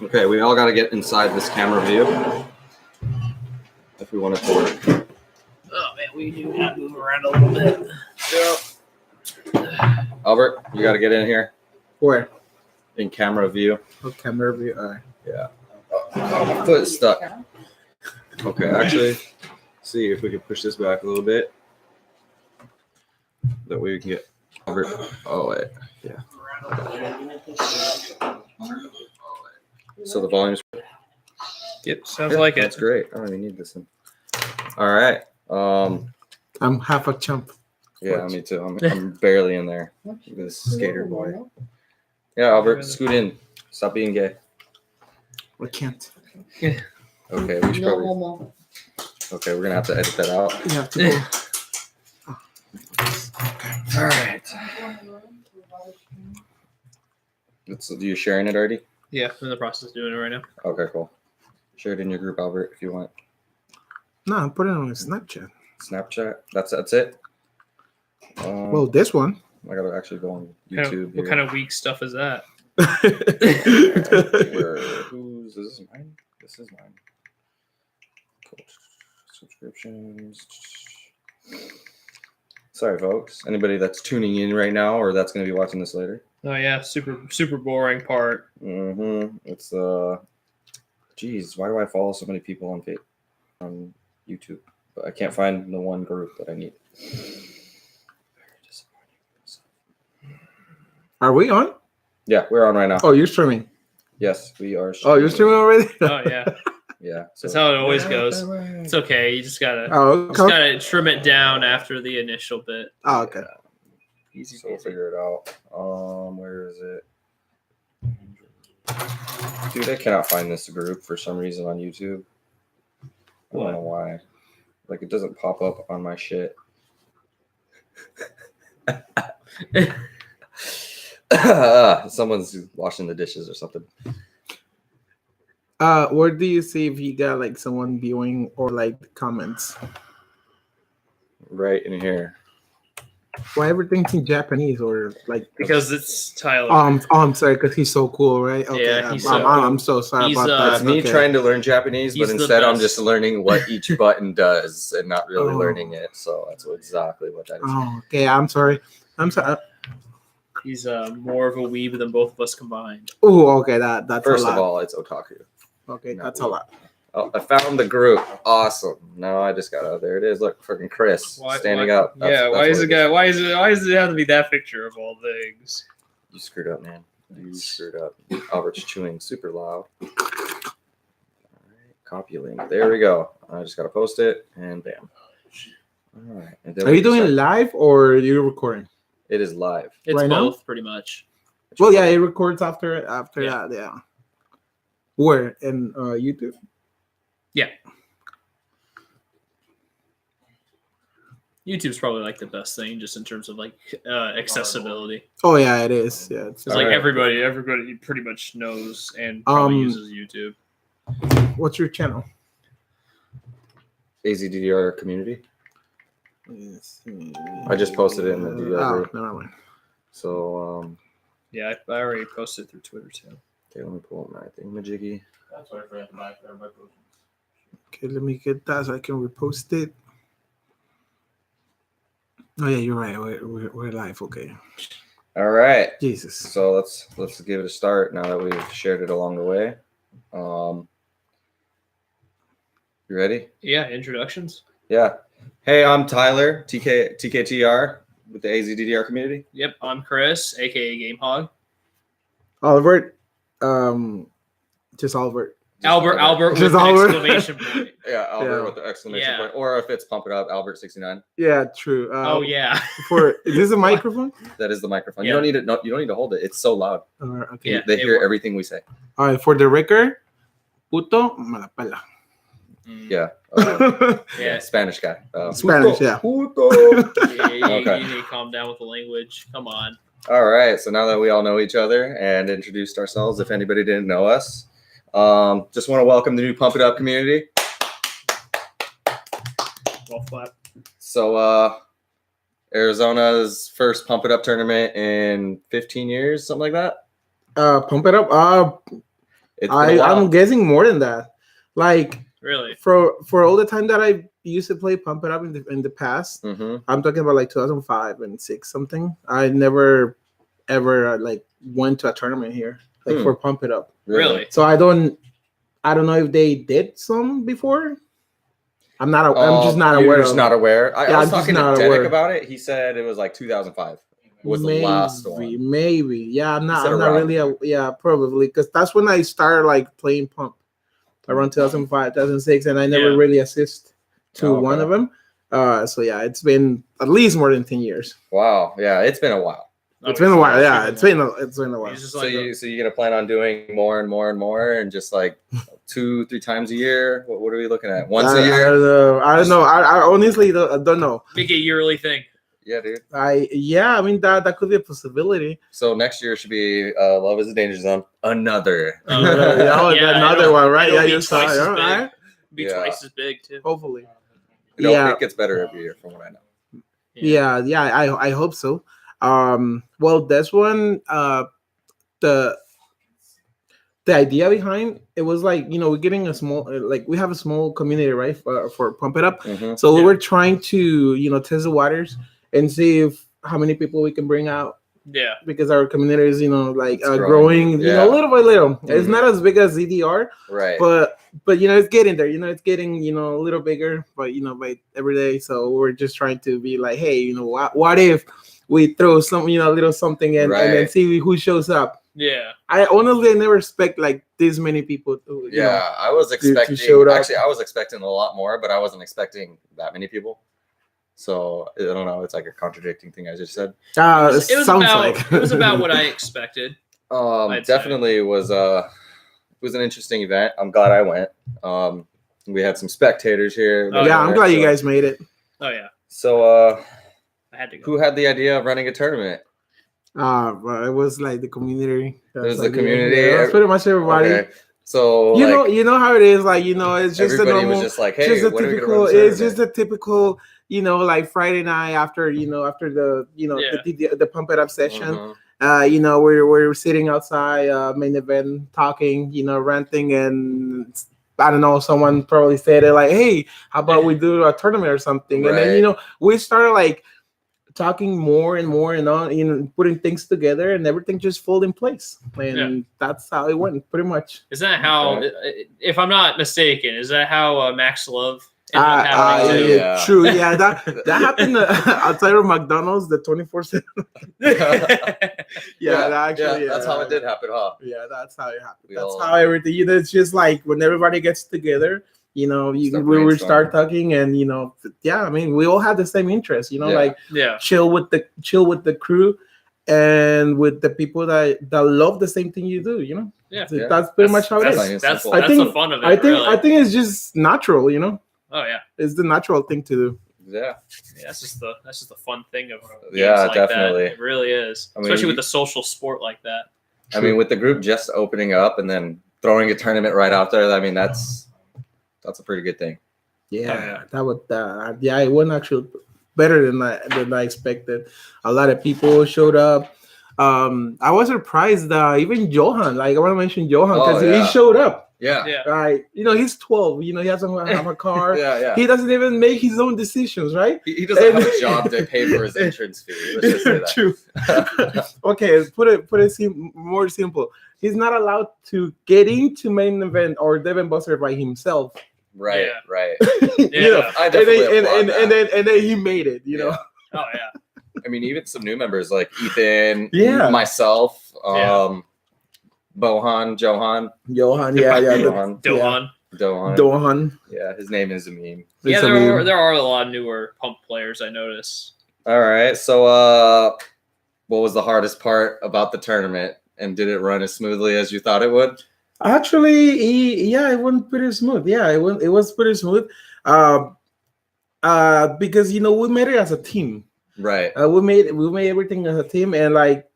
Okay, we all got to get inside this camera view if we want it to work. Oh man, we do gotta move around a little bit. Yeah. Albert, you got to get in here. Where? In camera view. Oh, camera view. All right. Yeah. Oh, my foot is stuck. Okay, actually, see if we can push this back a little bit. That way we can get Albert. Oh, wait. Yeah. So the volume's. Yep, sounds like it. That's great. I don't even need this one. All right. I'm half a chump. Yeah, me too. I'm barely in there. This skater boy. Yeah, Albert, scoot in. Stop being gay. I can't. Okay, we should probably. Okay, we're gonna have to edit that out. You have to go. All right. You sharing it already? Yeah, I'm in the process of doing it right now. Okay, cool. Share it in your group, Albert, if you want. No, I'm putting it on Snapchat. Snapchat. That's it. Well, this one. I gotta actually go on YouTube. What kind of weak stuff is that? Is this mine? This is mine. Cool. Subscriptions. Sorry, folks. Anybody that's tuning in right now or that's going to be watching this later. Oh yeah, super boring part. It's geez, why do I follow so many people on YouTube? But I can't find the one group that I need. Are we on? Yeah, we're on right now. Oh, you're streaming. Yes, we are. Oh, you're streaming already? Oh yeah. Yeah. So. That's how it always goes. It's okay. You just gotta trim it down after the initial bit. Oh, okay. Easy. So we'll figure it out. Where is it? Dude, I cannot find this group for some reason on YouTube. I don't know why. Like, it doesn't pop up on my shit. Someone's washing the dishes or something. Where do you see if you got like someone viewing or like comments? Right in here. Why everything's in Japanese or like? Because it's Tyler. I'm sorry, because he's so cool, right? Okay, yeah, I'm so sorry about that. It's me trying to learn Japanese, but instead I'm just learning what each button does and not really learning it. So that's exactly what that is. Oh, okay. I'm sorry. He's more of a weeb than both of us combined. Oh, okay. That's First a lot. of all, it's otaku. Okay, that's a lot. Oh, I found the group. Awesome. No, I just got out. There it is. Look, freaking Chris standing up. Why does it have to be that picture of all things? You screwed up, man. You screwed up. Albert's chewing super loud. All right, copy link. There we go. I just gotta post it, and bam. All right. And are you doing it live or are you recording? It is live. It's right both, now? Pretty much. Well, yeah, it records after that. Yeah. Where in YouTube? Yeah. YouTube's probably like the best thing just in terms of like accessibility. Oh yeah, it is. Yeah, it's like everybody pretty much knows and probably uses YouTube. What's your channel? AZDDR community. Yes. I just posted it in the DDR group. Never mind. So yeah, I already posted through Twitter too. Okay, let me pull up my thingamajiggy. That's why I forgot to buy it for everybody. Okay, let me get that so I can repost it. Oh yeah, you're right. We're live. Okay. All right. Jesus. So let's give it a start now that we've shared it along the way. You ready? Yeah. Introductions. Yeah. Hey, I'm Tyler, TKTR with the AZDDR community. Yep. I'm Chris, aka Game Hog. Albert. Just Albert. Albert with Just an Albert. exclamation point. Yeah, Albert with the exclamation point. Or if it's Pump It Up, Albert 69. Yeah, true. Oh yeah. Is this a microphone? That is the microphone. Yeah. You don't need to hold it. It's so loud. Okay. Yeah, they hear everything we say. All right, for the record, puto me la pela. Yeah. Yeah. Spanish guy. Spanish, yeah. Puto. You need to calm down with the language. Come on. All right. So now that we all know each other and introduced ourselves, if anybody didn't know us, just want to welcome the new Pump It Up community. Well, flat. So Arizona's first Pump It Up tournament in 15 years, something like that. Pump it up. It's been a while. I'm guessing more than that. Like Really? For all the time that I used to play Pump It Up in the past, I'm talking about like 2005 and 6 something. I never ever like went to a tournament here like for Pump It Up. Really? So I don't know if they did some before. I'm just not aware. You're just not aware. I was talking to Dedek about it. He said it was like 2005. Was the last one. Maybe. Yeah, I'm not really. Yeah, probably because that's when I started like playing Pump around 2005, 2006, and I never really assist to one of them. So yeah, it's been at least more than 10 years. Wow. Yeah, it's been a while. It's been a while. Yeah, it's been a while. So you're gonna plan on doing more and more and more, and just like 2-3 times a year? What are we looking at? Once a year? I don't know. I honestly don't know. Make it a yearly thing. Yeah, dude. I mean that could be a possibility. So next year should be Love is a Danger Zone. Another one, right? Yeah, you saw it, right? Be twice as big too. Hopefully. It gets better every year from what I know. Yeah, I hope so. Well, this one, the idea behind it was like, we're getting a small, like we have a small community, right, for Pump It Up. So we were trying to, test the waters and see how many people we can bring out. Yeah. Because our community is, growing, little by little. It's not as big as EDR. Right. But it's getting there. It's getting, a little bigger, but, by every day. So we're just trying to be like, hey, what if we throw some, a little something and then see who shows up. Yeah. I honestly never expect like this many people to, I was expecting actually I was expecting a lot more, but I wasn't expecting that many people. So I don't know, it's like a contradicting thing I just said. It was about what I expected. Definitely was an interesting event. I'm glad I went. We had some spectators here. I'm glad you guys made it. Oh yeah. So I had to go. Who had the idea of running a tournament? Well, it was like the community. It was the community. Yeah, it was pretty much everybody. Okay. So you know how it is. Like it's just everybody a normal. Was just like, hey, just a typical. It's just a typical. Like Friday night after the the Pump It Up session. We're sitting outside main event talking. Ranting and. I don't know, someone probably said it like, hey, how about we do a tournament or something? Right. And then, we started like talking more and more and on, putting things together and everything just fall in place. And that's how it went pretty much. Is that how, if I'm not mistaken, is that how Max Love true. Yeah, that happened outside of McDonald's, the 24/7. That's how it did happen, huh? Yeah, that's how it happened. That's how everything. It's just like when everybody gets together, we will start talking, and I mean, we all have the same interest. Chill with the crew, and with the people that love the same thing you do. That's pretty much how it is. That's the fun of it. I think it's just natural. Oh yeah, it's the natural thing to do. Yeah, that's just the fun thing of like definitely. That. It really is, especially with a social sport like that. I mean, with the group just opening up and then throwing a tournament right out there. I mean, that's a pretty good thing. Yeah, that would. It went actually better than I expected. A lot of people showed up. I was surprised. Even Johan, like I want to mention Johan because he showed up. Yeah. Right. He's 12. He doesn't have a car. Yeah. He doesn't even make his own decisions, right? He doesn't have a job to pay for his entrance fee. Let's just say that. True. Okay, put it more simple. He's not allowed to get into main event or Devin Buster by himself. Right. Yeah. I definitely and then he made it. Oh yeah. I mean, even some new members like Ethan, myself, Johan. Dohan. Yeah, his name is a meme. Yeah, there are a lot of newer Pump players I noticed. All right, so what was the hardest part about the tournament, and did it run as smoothly as you thought it would? Actually, it went pretty smooth. Yeah, it was pretty smooth. Because we made it as a team. Right. We made everything as a team, and like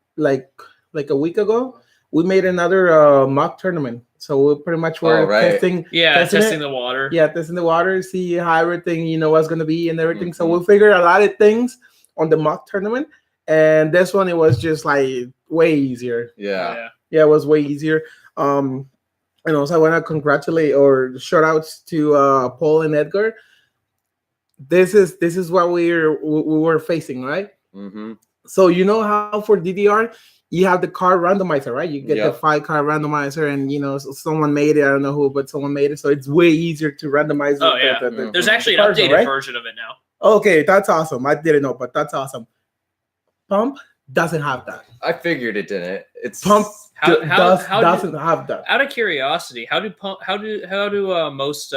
a week ago, we made another mock tournament. So we pretty much were testing. Yeah, testing the water. Yeah, testing the water, see how everything was gonna be and everything. Mm-hmm. So we figured a lot of things on the mock tournament, and this one it was just like way easier. Yeah. Yeah, it was way easier. And also I want to congratulate or shout outs to Paul and Edgar. This is what we were facing, right? Mm-hmm. So you know how for DDR you have the card randomizer, right? You get the Yep. 5 card randomizer, and someone made it. I don't know who, but someone made it, so it's way easier to randomize. Oh, yeah. There's actually an updated version of it now. Okay, that's awesome. I didn't know, but that's awesome. Pump doesn't have that. I figured it didn't. It's Pump doesn't do, have that. Out of curiosity, how do most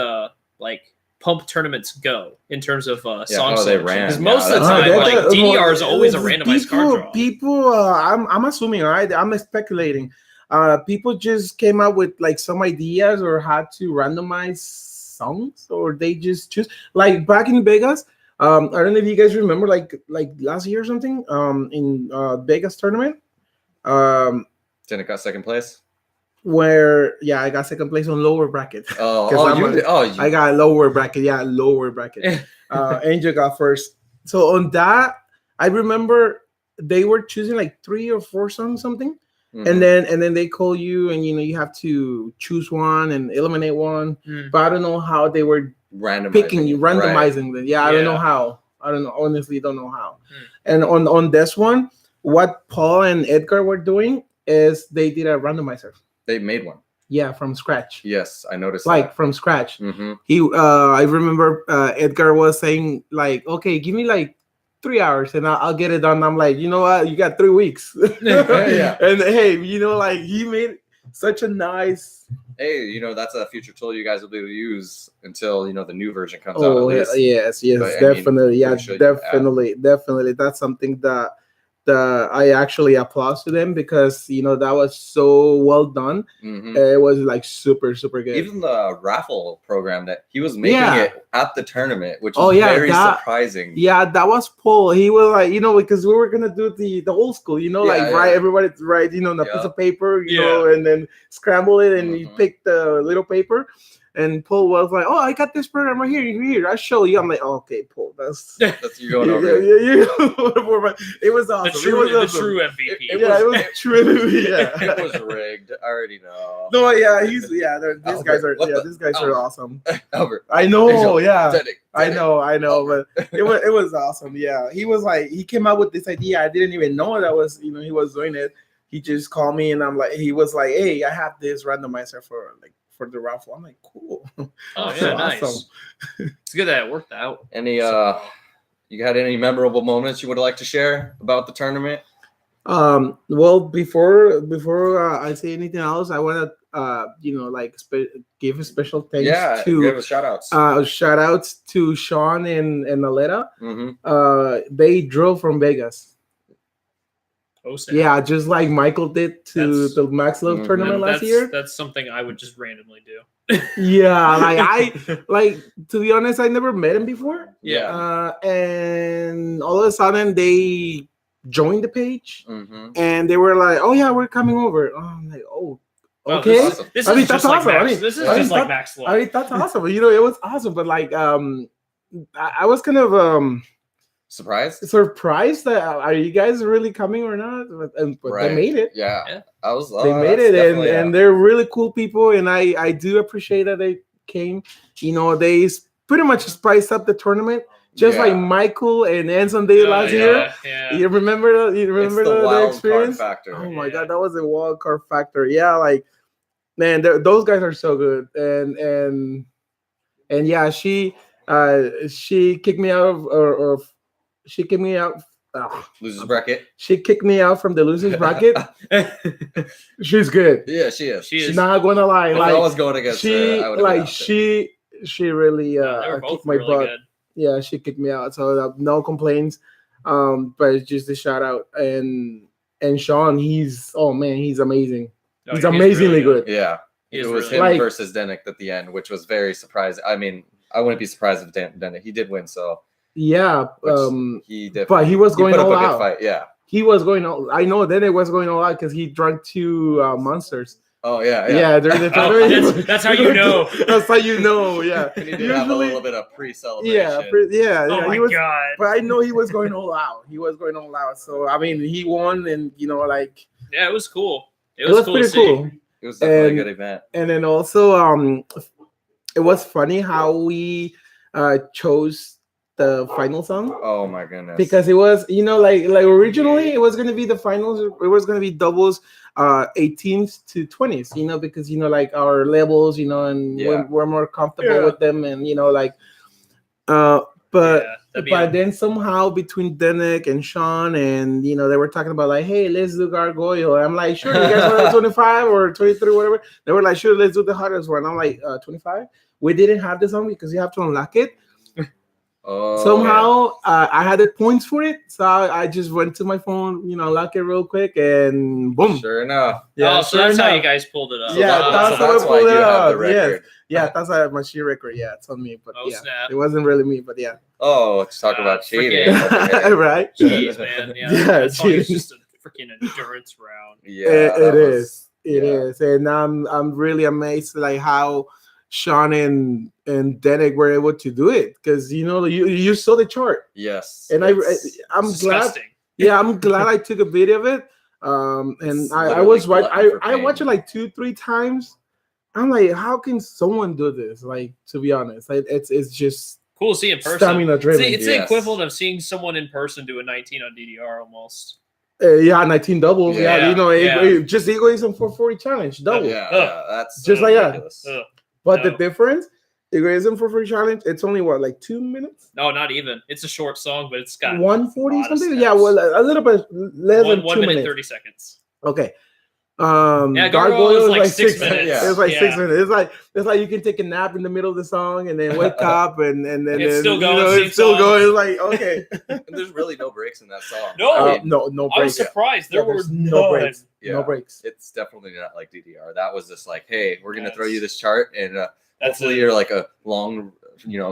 like pump tournaments go in terms of song selection? Because most of the time, like DDR is always a randomized card draw. People, I'm assuming, right? I'm speculating. People just came up with like some ideas or had to randomize songs, or they just choose. Like back in Vegas, I don't know if you guys remember, like last year or something, in Vegas tournament. Didn't got second place. Where I got second place on lower bracket. I got lower bracket. Yeah, lower bracket. Angel got first. So on that, I remember they were choosing like 3 or 4 songs, something, and then they call you, and you have to choose one and eliminate one. But I don't know how they were randomizing them. Yeah, I don't know how. I don't know. Honestly, don't know how. And on this one, what Paul and Edgar were doing is they did a randomizer. They made one. Yeah, from scratch. Yes, I noticed. Like that. From scratch. I remember Edgar was saying like, okay, give me like 3 hours and I'll get it done. I'm like, you know what? You got 3 weeks. Yeah. And hey, like he made such a nice. Hey, that's a future tool you guys will be able to use until the new version comes out. Oh yes, but, definitely, definitely. That's something that I actually applaud to them, because that was so well done. It was like super good. Even the raffle program that he was making it at the tournament, which was very surprising. Yeah, that was Paul. He was like, because we were gonna do the old school, everybody write, on a piece of paper, and then scramble it, and you pick the little paper. And Paul was like, "Oh, I got this program right here. I show you." I'm like, oh, "Okay, Paul, that's you going over." Yeah. It was awesome. The true MVP. It was true. Yeah, it was rigged. I already know. No, yeah, these guys are awesome. Albert, I know. Yeah, I know. But it was awesome. Yeah, he was like, he came out with this idea. I didn't even know that was he was doing it. He just called me, and he was like, "Hey, I have this randomizer for the raffle." I'm like, cool. Oh yeah, nice. Awesome. It's good that it worked out. Any you had any memorable moments you would like to share about the tournament? Well, before I say anything else, I want to give a special thanks to give shout outs. Shout outs to Sean and Aletta. They drove from Vegas. Yeah, just like Michael did to the Max Love tournament last year. That's something I would just randomly do. Yeah, I to be honest, I never met him before. Yeah. And all of a sudden they joined the page, and they were like, "Oh yeah, we're coming over." Oh, I'm like, "Oh, okay." This is just like Max. This is just like Max Love. I mean, that's awesome. It was awesome, but I was kind of surprised that are you guys really coming or not? But they made it. Yeah. They made it, and they're really cool people, and I do appreciate that they came. They pretty much spiced up the tournament, just like Michael and Anson did last year. Yeah. You remember the experience? Factor. Oh my god, that was a wild card factor. Yeah, like, man, those guys are so good, and yeah, she kicked me out of she kicked me out. Losers bracket. She kicked me out from the losers bracket. She's good. Yeah, she is. She's not gonna lie. If I was going against her, she really kicked my butt. Good. Yeah, she kicked me out. So no complaints. But it's just a shout out, and Sean, he's amazing. Oh, he's amazingly really good. Yeah, it was him versus Denick at the end, which was very surprising. I mean, I wouldn't be surprised if Denick. He did win, so. Yeah, he did. But he was going all out. Fight. Yeah, he was going all. I know that it was going all out because he drank 2 monsters. Oh yeah. During the tournament. That's how you know. That's how you know. Yeah, and he did have a little bit of pre-celebration. Yeah. Oh my god! But I know he was going all out. So I mean, he won, and Yeah, it was cool. It was pretty cool. It was definitely a good event. And then also, it was funny how we chose the final song. Oh my goodness! Because it was, like originally it was gonna be the finals. It was gonna be doubles, 18s to 20s. Because like our levels, and we're more comfortable with them, and but then somehow between Denek and Sean and they were talking about like, hey, let's do Gargoyle. I'm like, sure, you guys want 25 or 23, whatever. They were like, sure, let's do the hardest one. I'm like, 25. We didn't have the song because you have to unlock it. Somehow I had the points for it, so I just went to my phone, unlock it real quick, and boom. Sure enough. Yeah, so that's how you guys pulled it up. So that's why you have the record. Yeah, that's why I have my sheet record. Yeah, it's on me, but snap. It wasn't really me, but yeah. Oh, let's talk about cheating. Right? Jeez, man. Yeah, it's just a freaking endurance round. Yeah, it is. It is, and I'm really amazed like how Sean and Derek were able to do it because you saw the chart. Yes, and I'm glad. Yeah, I'm glad I took a video of it. And I was right. I watched it like 2-3 times. I'm like, how can someone do this? Like, to be honest, it's just cool to see in person. Stamina driven. It's the equivalent of seeing someone in person do a 19 on DDR almost. 19 doubles. Yeah, just egoism for 40 challenge double. Yeah, that's just like ridiculous. that. But the difference, egoism for free challenge, it's only like 2 minutes? No, not even. It's a short song, but it's got 140 something. Yeah, well, a little bit less than 2 minutes. 1 minute 30 seconds. Okay. Gargoyle is like 6 minutes. Yeah. It's like 6 minutes. It's like you can take a nap in the middle of the song and then wake up and then it's still going. It's still going. It's like, okay. There's really no breaks in that song. No, no breaks. I was surprised. There were no breaks. Yeah. No breaks. It's definitely not like DDR. That was just like, hey, we're gonna throw you this chart, and hopefully it. You're like a long,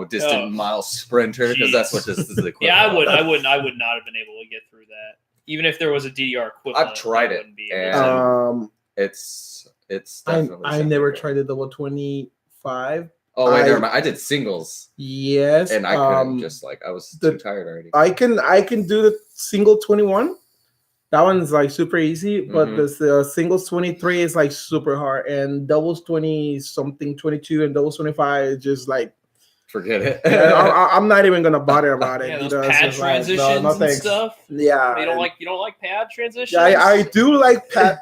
distant mile sprinter because that's what this is the equivalent. Yeah, I would not have been able to get through that. Even if there was a DDR equivalent, I've tried it, and it's definitely. I never tried the double 25. Oh wait, never mind. I did singles. Yes, and I couldn't I was too tired already. I can do the single 21. That one's like super easy, but the singles 23 is like super hard, and doubles 20 something 22 and doubles 25 is just like forget it. I'm not even gonna bother about it. Yeah, those pad transitions and stuff. Yeah, you don't like pad transitions. Yeah, I do like pad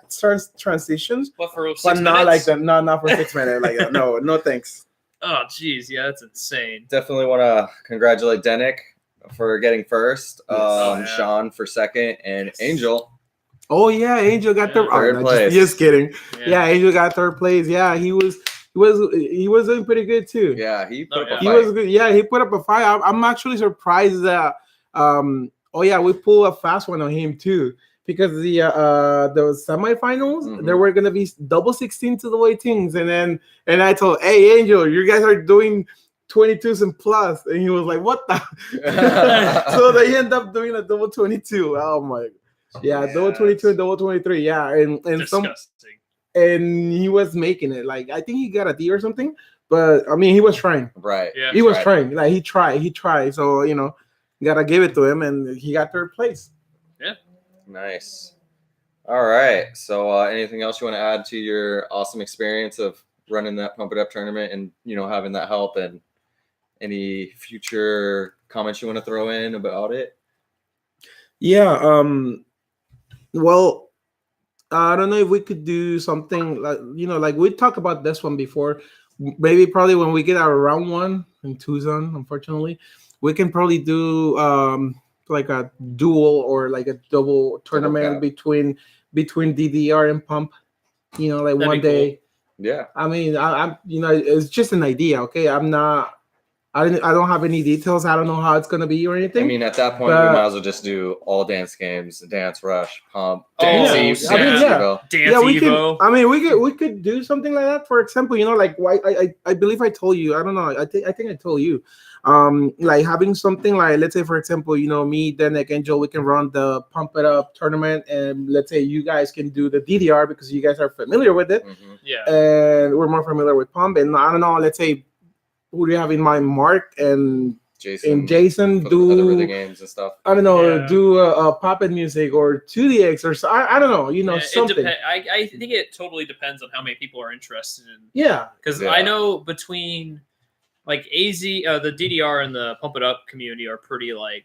transitions, but for 6 but minutes? Not like that. Not for 6 minutes. Like that. No thanks. Oh, geez, yeah, that's insane. Definitely want to congratulate Denik for getting first, Sean for second, and Angel. Oh yeah, Angel got third place. Just kidding. Yeah, Angel got third place. Yeah, he was doing pretty good too. Yeah, he put up a fight. He was good. Yeah, he put up a fight. I'm actually surprised that we pulled a fast one on him too. Because the semifinals, there were gonna be double 16 to the 18s, and I told, hey Angel, you guys are doing 22s and plus, and he was like, what the? So they end up doing a double 22. Oh my, double 22 and double 23. Yeah, and disgusting. And he was making it. Like I think he got a D or something, but I mean he was trying. Right. Yeah. He was trying. Like he tried. So gotta give it to him, and he got third place. Yeah. Nice. All right. So anything else you want to add to your awesome experience of running that Pump It Up tournament and, having that help, and any future comments you want to throw in about it? Yeah. Well, I don't know if we could do something like we talked about this one before. Maybe probably when we get our round 1 in Tucson, unfortunately, we can probably do like a dual or like a double tournament between DDR and Pump, like that'd one day. Cool. Yeah. I mean, I'm it's just an idea. Okay. I don't have any details. I don't know how it's gonna be or anything. I mean, at that point, we might as well just do all dance games: Dance Rush, Pump, Dance Evo. Dance Evo. We could do something like that. For example, like why I believe I told you. I don't know. I think I told you. Like having something like, let's say for example, me, Denek, Angel, we can run the Pump It Up tournament, and let's say you guys can do the DDR because you guys are familiar with it. Yeah. And we're more familiar with Pump, and I don't know, let's say who do you have in mind, Mark and Jason do other rhythm games and stuff. I don't know, do puppet music or 2DX or so. I don't know, something. I think it totally depends on how many people are interested in. Yeah, because I know between like AZ, the DDR and the Pump It Up community are pretty like.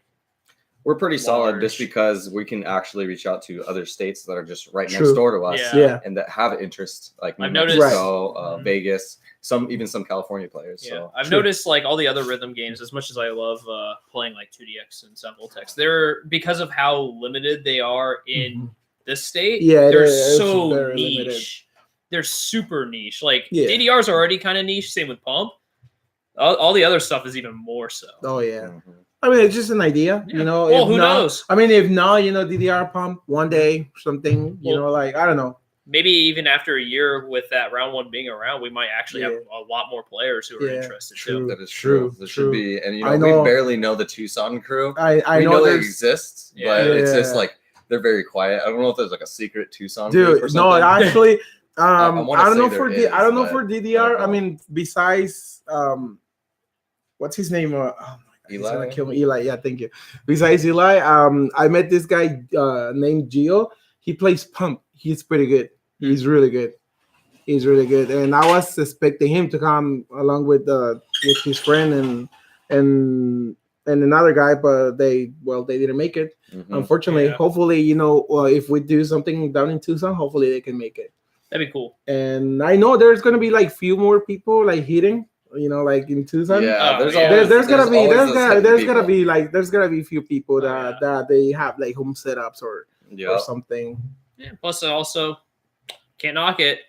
We're pretty solid just because we can actually reach out to other states that are just right next door to us, and that have interest, like New Mexico, Vegas, even some California players. Yeah, so I've noticed like all the other rhythm games. As much as I love playing like 2DX and Sun Voltex, they're because of how limited they are in this state. They're so niche. Limited. They're super niche. Like DDR's already kind of niche. Same with Pump. All the other stuff is even more so. Oh yeah. I mean, it's just an idea, Well, who knows? I mean, if not, DDR Pump one day, something, like, I don't know. Maybe even after a year with that round one being around, we might actually have a lot more players who are interested too. That is true. There should be, and we barely know the Tucson crew. I know they exist, but it's just like they're very quiet. I don't know if there's like a secret Tucson group or something. No, actually, I don't know for DDR. I mean, besides what's his name? Eli? He's gonna kill me. Eli, yeah, thank you. Besides Eli, I met this guy named Gio. He plays Pump. He's pretty good. He's really good. And I was expecting him to come along with his friend and another guy, but they didn't make it. Unfortunately, hopefully, if we do something down in Tucson, hopefully they can make it. That'd be cool. And I know there's gonna be like few more people like hitting. Like in Tucson, there's gotta be a few people that they have like home setups or something. Yeah. Plus, also can't knock it.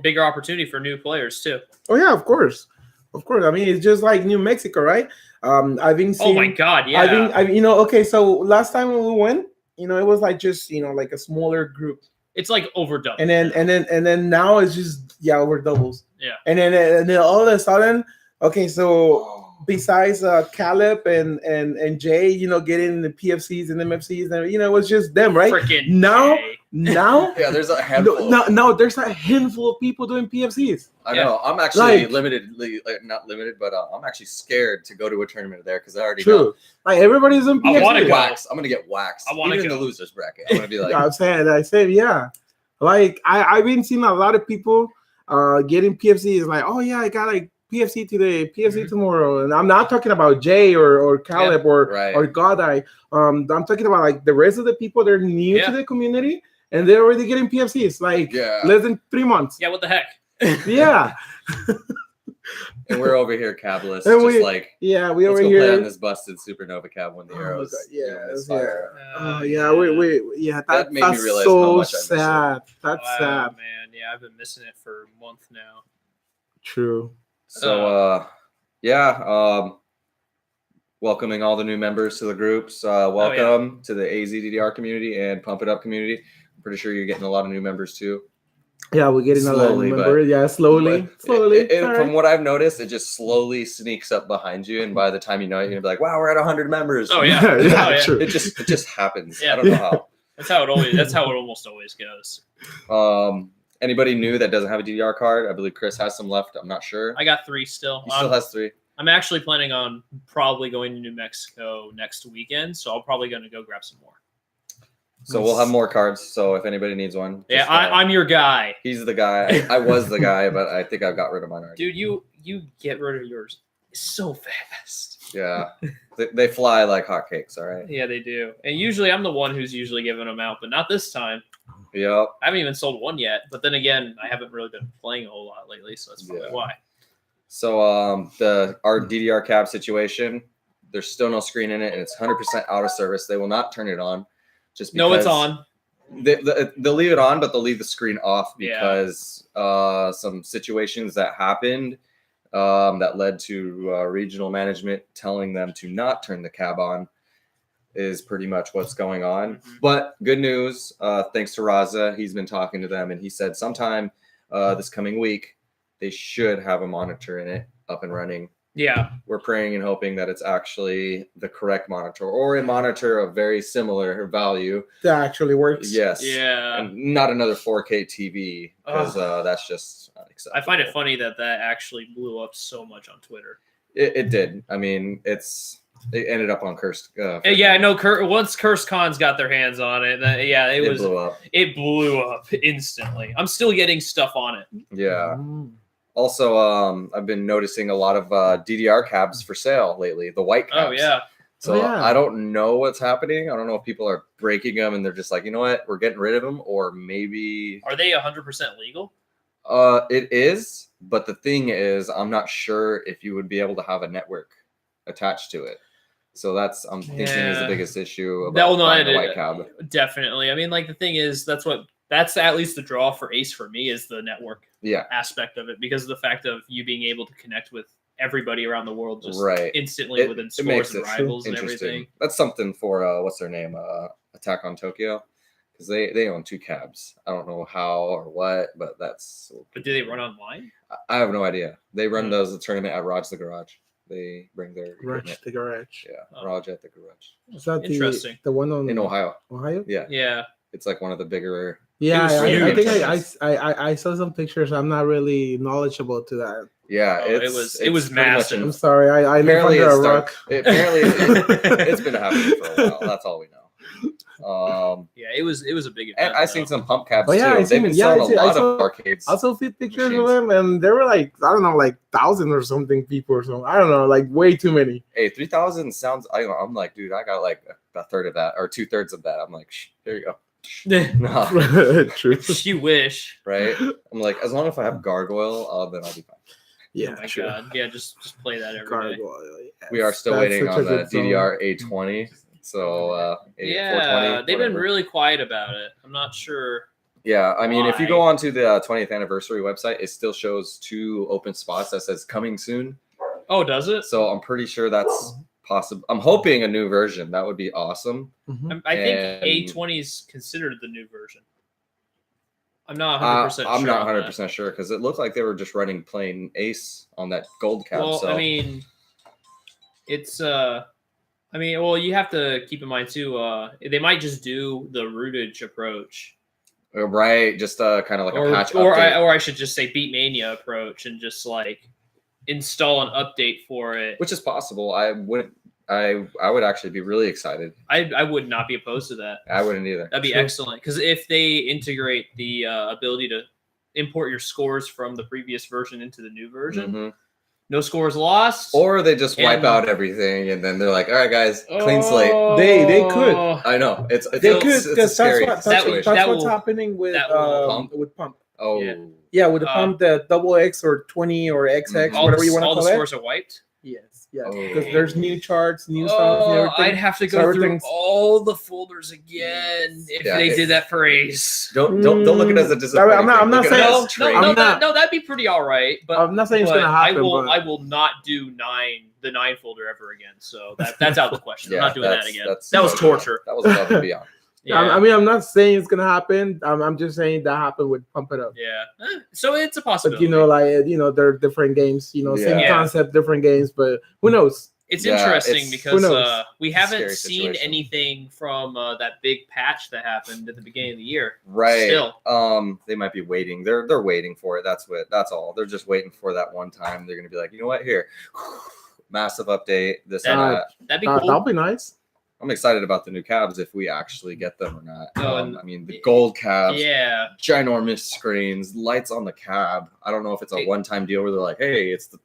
Bigger opportunity for new players too. Oh yeah, of course. I mean, it's just like New Mexico, right? I've been seeing. Oh my God, yeah. Okay. So last time when we went, it was like just like a smaller group. It's like over double. And then now it's just over doubles. Yeah. And then all of a sudden, okay, so besides Caleb and Jay, getting the PFCs and MFCs, and it was just them, right? Freaking now yeah, there's a handful. No, there's a handful of people doing PFCs. I know. I'm actually not limited, but I'm actually scared to go to a tournament there because I already know. Like everybody's in PFCs. I'm gonna get waxed. I want to in the losers bracket. I'm gonna be like. I said, yeah. Like I've been seeing a lot of people getting PFCs. Like, oh yeah, I got like PFC today, PFC tomorrow, and I'm not talking about Jay or Caleb or Godai. I'm talking about like the rest of the people that are new to the community. And they're already getting PFCs, like less than 3 months. Yeah, what the heck? Yeah. And we're over here, cabless, we over here play on this busted Supernova cab when the arrows. That made me realize so how much sad. That's sad, man. Yeah, I've been missing it for a month now. True. So welcoming all the new members to the groups. Welcome to the AZDDR community and Pump It Up community. I'm pretty sure you're getting a lot of new members too. Yeah, we're getting a lot of new members. Yeah, slowly. From what I've noticed, it just slowly sneaks up behind you, and by the time you know it, you're gonna be like, "Wow, we're at 100 members." Oh yeah, true. It just happens. Yeah. I don't know how. That's how it almost always goes. Anybody new that doesn't have a DDR card? I believe Chris has some left. I'm not sure. I got 3 still. He still has 3. I'm actually planning on probably going to New Mexico next weekend, so I'm probably going to go grab some more. So we'll have more cards. So if anybody needs one, I'm your guy. He's the guy. I was the guy, but I think I've got rid of mine already. Dude, you get rid of yours so fast. Yeah, they fly like hotcakes. All right. Yeah, they do. And usually I'm the one who's usually giving them out, but not this time. Yep. I haven't even sold one yet. But then again, I haven't really been playing a whole lot lately, so that's probably why. So our DDR cab situation, there's still no screen in it, and it's 100% out of service. They will not turn it on. Just because it's on. They'll leave it on, but they'll leave the screen off because some situations that happened that led to regional management telling them to not turn the cab on is pretty much what's going on. Mm-hmm. But good news, thanks to Raza, he's been talking to them, and he said sometime this coming week they should have a monitor in it up and running. Yeah. We're praying and hoping that it's actually the correct monitor or a monitor of very similar value. That actually works. Yes. Yeah. And not another 4K TV because that's just unacceptable. I find it funny that actually blew up so much on Twitter. It did. I mean, it ended up on Cursed. Yeah, no. Once Cursed Cons got their hands on it, it blew up. It blew up instantly. I'm still getting stuff on it. Yeah. Also, I've been noticing a lot of DDR cabs for sale lately. The white cabs. Oh yeah. So I don't know what's happening. I don't know if people are breaking them and they're just like, you know what, we're getting rid of them, or maybe are they 100% legal? It is, but the thing is, I'm not sure if you would be able to have a network attached to it. So that's I'm thinking is the biggest issue about the white cab. Definitely. I mean, like the thing is, that's at least the draw for Ace for me is the network aspect of it, because of the fact of you being able to connect with everybody around the world just instantly within scores and rivals and everything. That's something for what's their name? Attack on Tokyo. Because they own 2 cabs. I don't know how or what, but that's. But do they run online? I have no idea. They run the tournament at Raj the Garage. They bring their Raj the Garage. Yeah, Raj at the Garage. Is that interesting? The one in Ohio. Ohio? Yeah. Yeah. It's like one of the bigger. Yeah, I think I saw some pictures. I'm not really knowledgeable to that. Yeah, it was massive. I'm sorry, I live under a rock. Apparently, it's been happening for a while. That's all we know. Yeah, it was a big event. And I've seen some pump cabs too. They've been selling a lot of arcades. I also see pictures of them, and there were like, I don't know, like 1,000 or something people or something. I don't know, like way too many. Hey, 3,000 sounds. I'm like, dude, I got like a third of that or 2/3 of that. I'm like, there you go. No. True. You wish, right? I'm like, as long as I have gargoyle, then I'll be fine. Yeah, oh my God. Yeah, just play that every day. Yes. We are still waiting on the DDR A20. So yeah, they've been really quiet about it. I'm not sure. Yeah, I mean, if you go on to the 20th anniversary website, it still shows 2 open spots that says coming soon. Oh, does it? So I'm pretty sure that's possible. I'm hoping a new version. That would be awesome. Mm-hmm. I think A20 is considered the new version. I'm not 100% sure. I'm not 100% sure because it looked like they were just running plain Ace on that gold cab. Well, so. I mean, it's well, you have to keep in mind too. They might just do the rootage approach, right? Just kind of like a patch or update. I should just say Beatmania approach and just like install an update for it, which is possible. I would actually be really excited. I would not be opposed to that. I wouldn't either. That'd be excellent because if they integrate the ability to import your scores from the previous version into the new version. No scores lost, or they just wipe out everything, and then they're like, "All right, guys, clean slate." They could. I know it's they could because that's what's happening with Pump. Oh, yeah, with the Pump, the double X or 20 or XX, whatever you want to call it. All the scores are wiped. Yes, because there's new charts, new songs, and everything. I'd have to go through all the folders again if they did that for Ace. Don't look at it as a disappointment. I'm not saying no, that'd be pretty all right. But I'm not saying it's gonna happen. I will not do the 9 folder ever again. So that's out of the question. I'm not doing that again. That was torture. That was above and beyond. Yeah. I mean, I'm not saying it's gonna happen. I'm just saying that happened with Pump It Up. Yeah, so it's a possibility. But they're different games. Same concept, different games. But who knows? It's interesting because we haven't seen anything from that big patch that happened at the beginning of the year. Right. Still, they might be waiting. They're waiting for it. That's all. They're just waiting for that one time. They're gonna be like, you know what? Here, massive update. This and that. That'd be cool. That'll be nice. I'm excited about the new cabs if we actually get them or not. I mean, the gold cabs, ginormous screens, lights on the cab. I don't know if it's a one-time deal where they're like, hey, it's the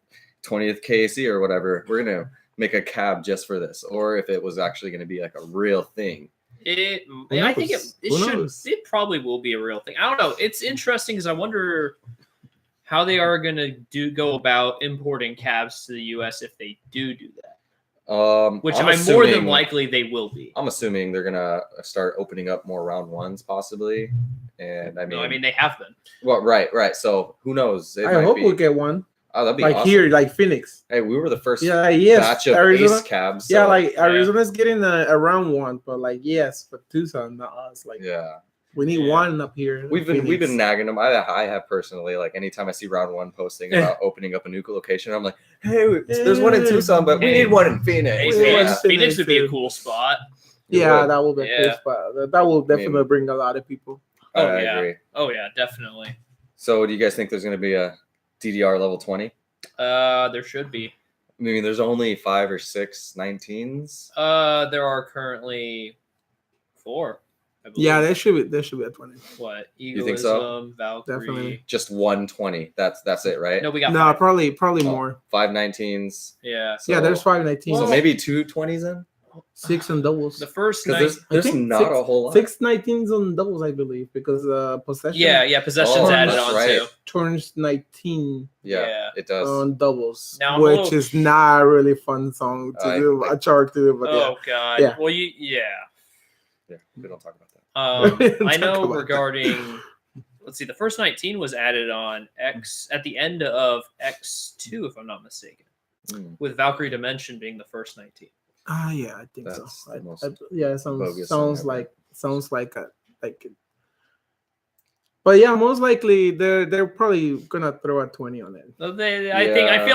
20th KC or whatever. We're going to make a cab just for this. Or if it was actually going to be like a real thing. I think it probably will be a real thing. I don't know. It's interesting because I wonder how they are going to go about importing cabs to the U.S. if they do that. Which I'm more than likely they will be. I'm assuming they're gonna start opening up more round ones, possibly. And I mean, they have been. Well, right. So who knows? I hope we'll get one. Oh, that'd be like awesome. Here, like Phoenix. Hey, we were the first batch of Ace cabs. So, Arizona's getting a round one, but but Tucson, not us. We need one up here. We've been nagging them. I have personally, like anytime I see round one posting about opening up a new location, I'm like, hey, there's one in Tucson, but we need one in Phoenix. Phoenix would be a cool spot. Yeah, that will be a cool spot. That will definitely bring a lot of people. I agree. Oh yeah, definitely. So do you guys think there's going to be a DDR level 20? There should be. I mean, there's only 5 or 6 19s. There are currently 4. I believe. Yeah, there should be a 20. What? You think so? Valkyrie. Definitely. Just 120. That's it, right? No, we got No, 5. probably more. 5 19s. Yeah. So, Yeah, there's 5 19s. So maybe 2 20s then? 6 on doubles. The first Because night. there's not a whole lot. 6 19s on doubles, I believe, because possession. Yeah, possession's Oh, added that's on right. too. Turns 19 Yeah, it does. on doubles, Now I'm a which little- is not a really fun song to do, a chart to do, but Oh god. Yeah. Well, Yeah, we don't talk about that. I know Talk about regarding. Let's see. The first 19 was added on X at the end of X2, if I'm not mistaken, with Valkyrie Dimension being the first 19. yeah, I think That's so. the most Yeah, it bogus song sounds ever. like it. But yeah, most likely they're probably gonna throw a 20 on it. I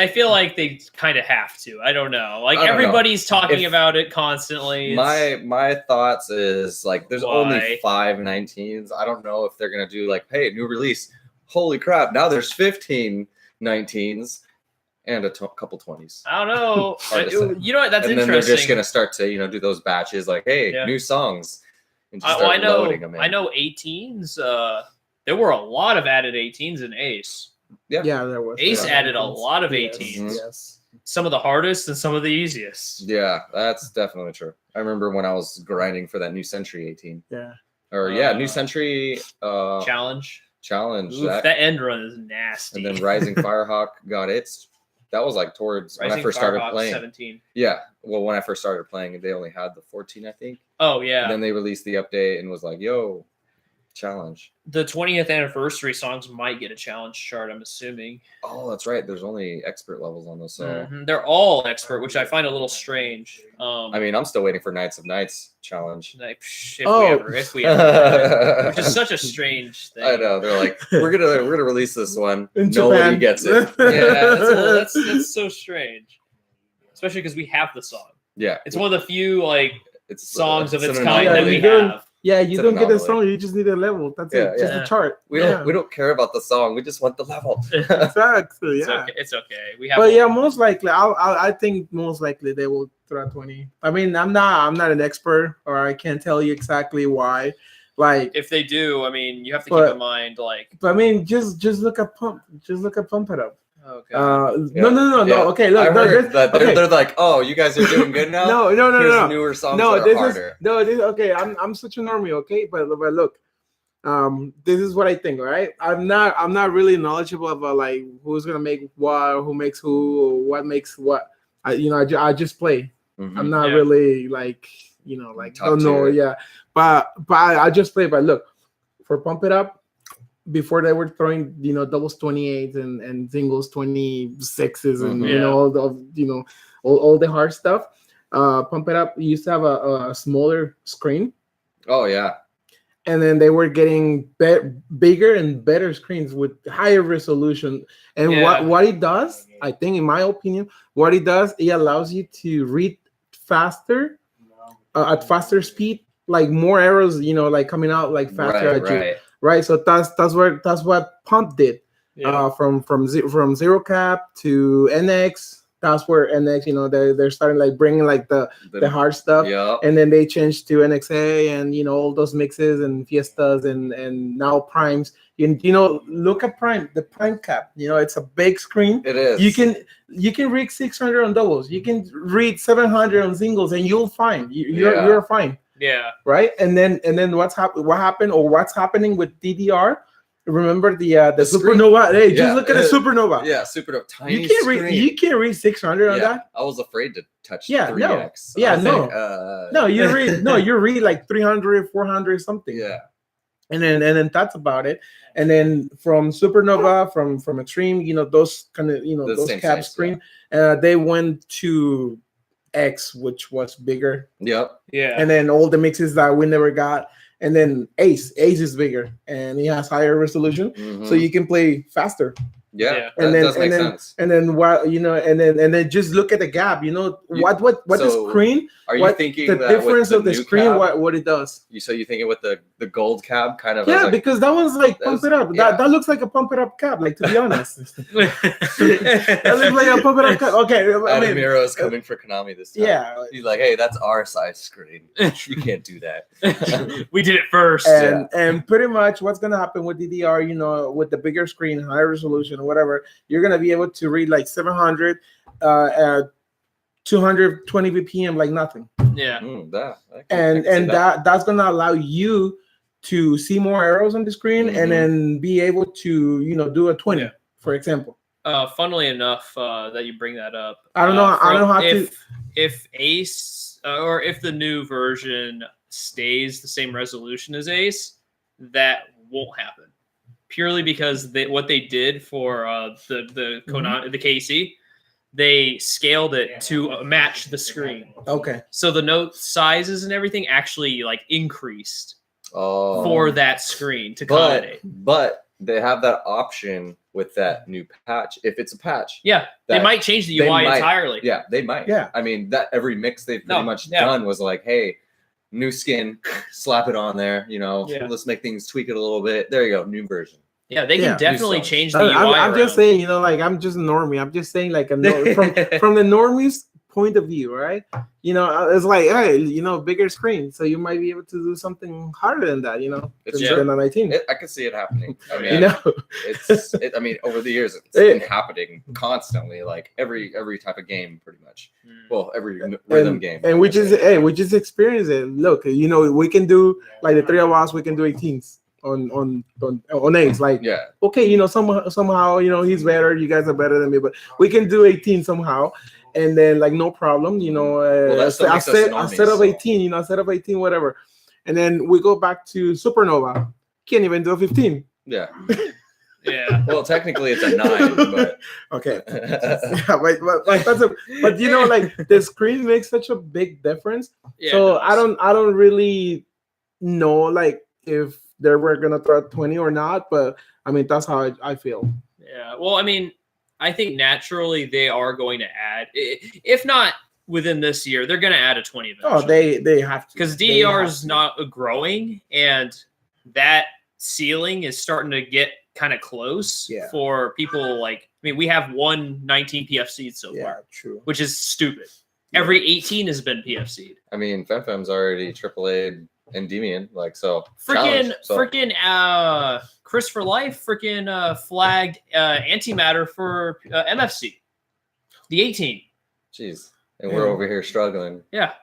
feel like they kind of have to. I don't know. Like I don't know. everybody's talking If- about it constantly. My thoughts is like there's Why? only 5 19s. I don't know if they're gonna do like, hey, new release. Holy crap! Now there's 15 19s and a couple 20s. I don't know. Hard to say. You know what? That's And then interesting. they're just gonna start to do those batches like, hey, Yeah. new songs, and just I start know. loading them in. I know 18s. There were a lot of added 18s in Ace. Yeah. Yeah, there was. Ace Yeah, added a 18s. lot of Yes, 18s. Yes. Some of the hardest and some of the easiest. Yeah, that's definitely true. I remember when I was grinding for that New Century 18. Yeah. Or New Century Challenge. challenge. Oof, that end run is nasty. And then Rising Firehawk got its. That was like towards when I first started Firehawk, playing. 17. Yeah, well, when I first started playing, they only had the 14, I think. Oh yeah. And then they released the update and was like, "Yo, challenge." The 20th anniversary songs might get a challenge chart, I'm assuming. Oh, that's right. There's only expert levels on those, so Mhm. They're all expert, which I find a little strange. I mean, I'm still waiting for Knights of Nights challenge. Like, Oh. if we ever, which is such a strange thing. I know they're like, we're gonna release this one. In Nobody Japan. gets it. Yeah, that's so strange. Especially because we have the song. Yeah, It's one of the few it's songs of it's its an kind anomaly. that we you don't- have. Yeah, you It's an don't get a anomaly. song, you just need a level. That's Yeah, it. Just yeah. a chart. We don't care about the song. We just want the level. Exactly. It's Yeah. okay. It's okay. We have. But one. yeah, most likely, I think most likely they will throw a 20. I mean, I'm not an expert, or I can't tell you exactly why. Like, If they do, I mean, you have to But- keep in mind, like, but I mean, just look at Pump It Up. okay. No. Yeah. Okay, look, I no, heard this, that okay. they're like, oh, you guys are doing good now. no, Here's newer songs no. that are This harder. is no. This okay. I'm such a normie. Okay, but look, this is what I think. All right, I'm not really knowledgeable about like who's gonna make what, or who makes who, or what makes what. I just play. Mhm. I'm not Yeah. really like Top don't know. tier. Yeah, but I just play. But look, for Pump It Up, before they were throwing doubles 28s and singles 26s and Mhm. all the all the hard stuff. Pump It Up used to have a smaller screen, Oh yeah, and then they were getting bigger and better screens with higher resolution. And Yeah. what it does, I think, in my opinion, what it does, it allows you to read faster at faster speed, like more arrows, like coming out like faster at you. right. Right, so that's what Pump did. Yeah. From zero cap to NX. That's where NX, they're starting like bringing like the hard stuff, Yeah. and then they changed to NXA and all those mixes and fiestas and now primes. Look at Prime, the Prime cap. It's a big screen. It is. You can read 600 on doubles. You can read 700 on singles, and you'll find you're fine. Yeah. Right, and then what happened, or what's happening with DDR? Remember the screen. supernova? Hey, Yeah, just look at the supernova. Yeah, super tiny. You can't screen. read. You can't read 600 on Yeah, that. I was afraid to touch Yeah, 3x. no. Yeah, I was no. like, No, you read. No, you read like 300, 400 something. Yeah. And then that's about it. And then from supernova, from extreme, those kind of The those same cap size, screen, they went to X, which was bigger. Yep. Yeah. And then all the mixes that we never got. And then Ace is bigger and he has higher resolution, Mhm. so you can play faster. Yeah, and that does make sense. And then while and then just look at the gap. What the screen? Are you thinking the difference of the screen? Cab, what it does? So you thinking with the gold cab kind of? Yeah, because that one's like pump it up. That looks like a pump it up cab. Like, to be honest, that looks like a pump it up cab. Okay, Adamiro is coming for Konami this time. Yeah, he's like, hey, that's our size screen. You can't do that. We did it first. And pretty much what's gonna happen with DDR, with the bigger screen, higher resolution, or whatever, you're gonna be able to read like 700, 220 BPM like nothing. Yeah. That's gonna allow you to see more arrows on the screen and then be able to do a 20, for example. Funnily enough, that you bring that up. I don't know if Ace or if the new version stays the same resolution as Ace, that won't happen. Purely because what they did for the Konami, the KC, they scaled it to match the screen. Okay. So the note sizes and everything actually like increased for that screen to accommodate. But they have that option with that new patch. If it's a patch, they might change the UI entirely. Yeah, they might. Yeah. I mean, that every mix they've pretty much done was like, hey, new skin, slap it on there. Let's make things tweak it a little bit. There you go, new version. Yeah, they can definitely change the UI. I'm just saying, I'm just a normie. I'm just saying, like, from the normie's point of view, right? It's like, hey, bigger screen, so you might be able to do something harder than that, It's than a 19. I can see it happening. I mean, I mean, over the years, it's been happening constantly, like every type of game, pretty much. Well, every rhythm game, and we just experience it. Look, we can do, like, the three of us, we can do 18s on Ace. Like, okay, somehow he's better, you guys are better than me, but we can do 18 somehow. And then, like, no problem, I set up 18, whatever. And then we go back to Supernova. Can't even do a 15. Yeah. Yeah. Well, technically it's a 9, but okay. But like, the screen makes such a big difference. Yeah, so I don't really know, like, if they were gonna throw 20 or not, but I mean, that's how I feel. Yeah. Well, I mean, I think naturally they are going to add, if not within this year, they're going to add a 20 eventually. Oh, they have to. Because DDR is not growing, and that ceiling is starting to get kind of close for people. Like, I mean, we have 19 PFC'd so far. True. Which is stupid. Every 18 has been PFC'd. I mean, FemFem's already AAA Endymion, like, so. Freaking Chris for Life flagged antimatter for MFC, the 18. Jeez, and we're over here struggling. Yeah.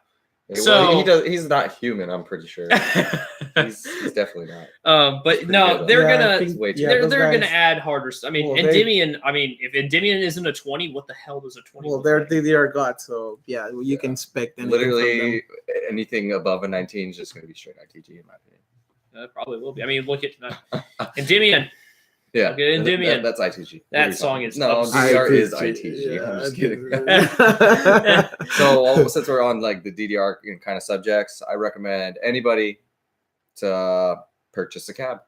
So he's not human. I'm pretty sure. he's definitely not. But no, they're gonna add harder stuff. I mean, Endymion. I mean, if Endymion isn't a 20, what the hell does a 20? Well, they're DDR god, so you can expect anything. Literally anything above a 19 is just gonna be straight ITG, in my opinion. It probably will be. I mean, look at Endymion. Yeah, look at Endymion. That's ITG. That song is DDR is ITG. Yeah, I'm just kidding. So since we're on, like, the DDR kind of subjects, I recommend anybody to purchase a cab.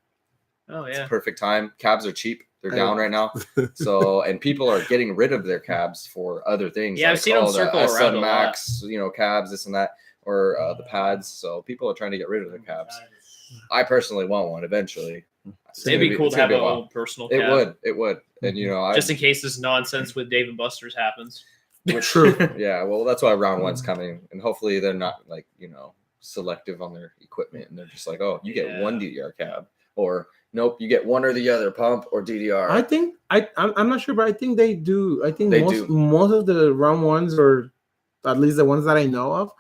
Oh yeah, it's a perfect time. Cabs are cheap. They're down right now. So, and people are getting rid of their cabs for other things. Yeah, I've seen them circle around a Max, cabs, this and that, or the pads. So people are trying to get rid of their cabs. I personally want one eventually. It'd be cool to have a own personal cab. It would. And just in case this nonsense with Dave and Buster's happens. True. Yeah, well, that's why round one's coming, and hopefully they're not, like, selective on their equipment, and they're just like, oh, you get one DDR cab, or nope, you get one or the other, pump or DDR. I think I'm not sure, but I think they do. I think most of the round ones, or at least the ones that I know of,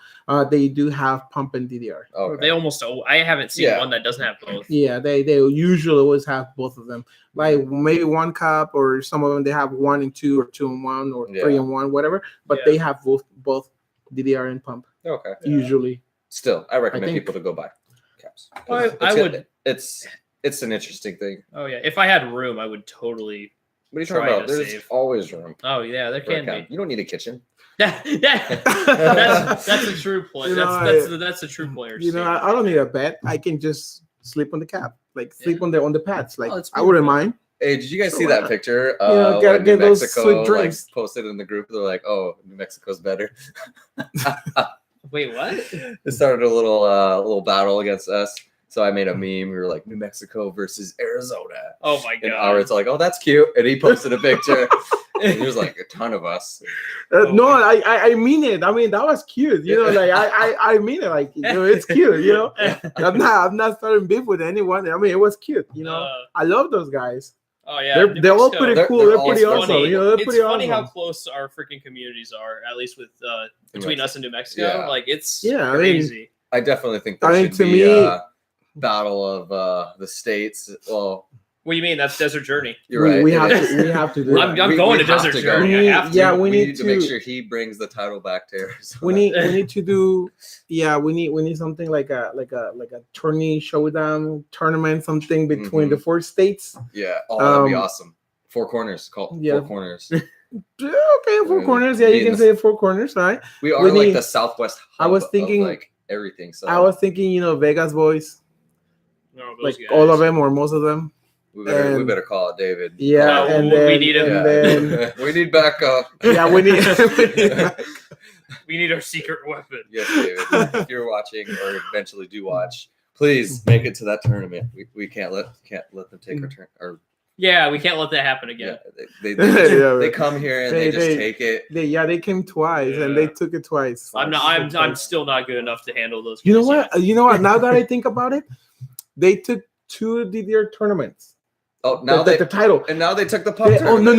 they do have pump and DDR. Okay. They almost. I haven't seen one that doesn't have both. Yeah, they usually always have both of them. Like, maybe one cup, or some of them they have 1 and 2, or 2 and 1, or 3 and 1, whatever. But they have both DDR and pump. Okay. Usually. Still, I recommend people to go buy caps. I would. It's an interesting thing. Oh yeah, if I had room, I would totally. What are you talking about? There's always room. Oh yeah, there can be. You don't need a kitchen. That's a true player. That's a true player. I don't need a bed. I can just sleep on the cab, like sleep on the pads. Like, I wouldn't mind. Hey, did you guys see that picture? Gotta when get New those Mexico sweet drinks. posted in the group. They're like, "Oh, New Mexico's better." Wait, what? It started a little battle against us. So I made a meme. We were like, New Mexico versus Arizona. Oh my And god! Arit's like, "Oh, that's cute," and he posted a picture. And there's like a ton of us. No, I mean it. I mean that was cute. Like I mean it. Like it's cute. I'm not starting beef with anyone. I mean it was cute. I love those guys. Oh yeah, they're all pretty cool. They're pretty awesome. It's funny how close our freaking communities are. At least with between us and New Mexico, Yeah. It's crazy. I definitely think there should be a battle of the states. Well, what do you mean? That's Desert Journey. You're right. We have to do I'm that. going to Desert Journey. I have to. We need to make sure he brings the title back to Arizona. We need to do. Yeah, we need something like a tourney showdown tournament, something between the 4 states. Yeah. Oh, that'd be awesome. 4 corners. Four corners. Okay, 4 corners. Yeah, you can say 4 corners, right? We are like the Southwest hub I was thinking of like everything. So I was thinking, Vegas boys. No, like guys. All of them or most of them. We better call it David. Yeah, and then we need him. Then, we need backup. Yeah, we need. We need our secret weapon. Yes, David. If you're watching or eventually do watch, please make it to that tournament. We can't let them take our turn. Or yeah, we can't let that happen again. Yeah, they come here and they just take it. They came twice and they took it twice. I'm still not good enough to handle those. You know what? Now that I think about it, they took 2 DDR tournaments. Oh, now the title, and now they took the pump. Oh no!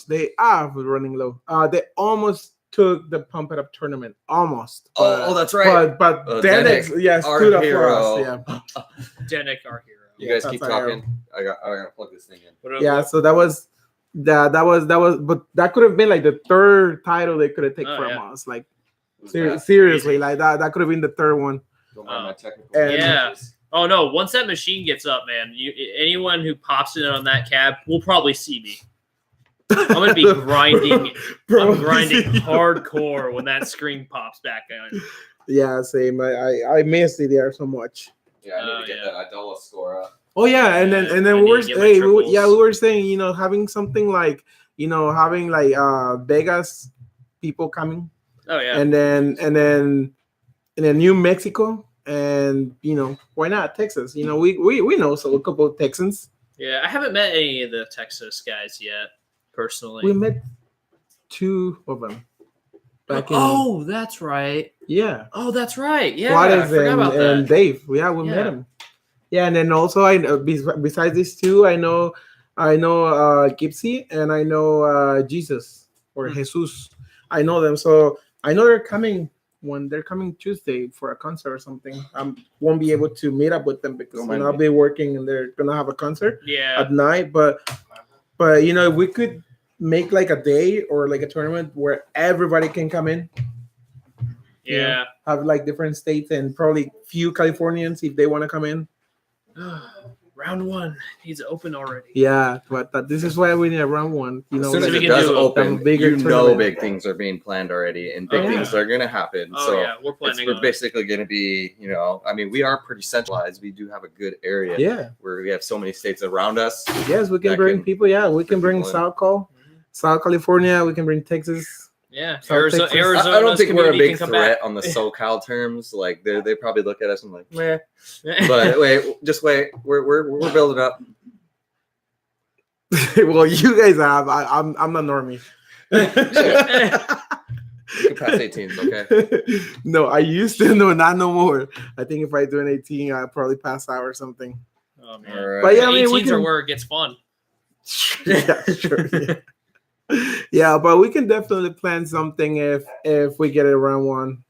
They are running low. They almost took the Pump It Up tournament, almost. Oh, that's right. But Danik, stood up for us. Yeah, Danik, our hero. You guys keep talking. I gotta plug this thing in. Yeah, so that was, but that could have been like the 3rd title they could have taken from us. Like seriously, like that could have been the 3rd one. Don't mind my technical. Yeah. Oh no! Once that machine gets up, man, anyone who pops in on that cab will probably see me. I'm gonna be grinding. I'm grinding hardcore when that screen pops back on. Yeah, same. I miss DDR so much. Yeah, I need to get that Idola score up. Oh yeah, and then we were saying, having something like, having like Vegas people coming. Oh yeah. And then New Mexico. And why not Texas? We know a couple of Texans. Yeah, I haven't met any of the Texas guys yet, personally. We met 2 of them. That's right. Yeah. Oh, that's right. Yeah, Juarez I forgot about that. And Dave. Yeah, we met him. Yeah, and then also I know besides these 2, I know Gipsy and I know Jesus or Jesus. I know them, so I know they're coming. When they're coming Tuesday for a concert or something, I won't be able to meet up with them because I'll be working and they're gonna have a concert at night. But if we could make like a day or like a tournament where everybody can come in. Yeah. Have like different states and probably few Californians if they want to come in. Round 1 needs to open already. Yeah, but this is why we need a round 1. As soon as it does open, big things are being planned already, and big things are going to happen. We're planning. We're basically going to be, I mean, we are pretty centralized. We do have a good area. Yeah, where we have so many states around us. Yes, we can bring people. Yeah, we can bring South California. We can bring Texas. Yeah, Arizona. I don't think we're a big threat on the SoCal terms. Like they probably look at us and like, meh. But just wait. We're building up. Well, you guys have. I'm not normie. You can pass 18s, okay? No, I used to. No, not no more. I think if I do an 18, I'll probably pass out or something. Oh man! Right. But yeah, 18s are where it gets fun. Yeah, sure. Yeah. Yeah, but we can definitely plan something if we get it around 1.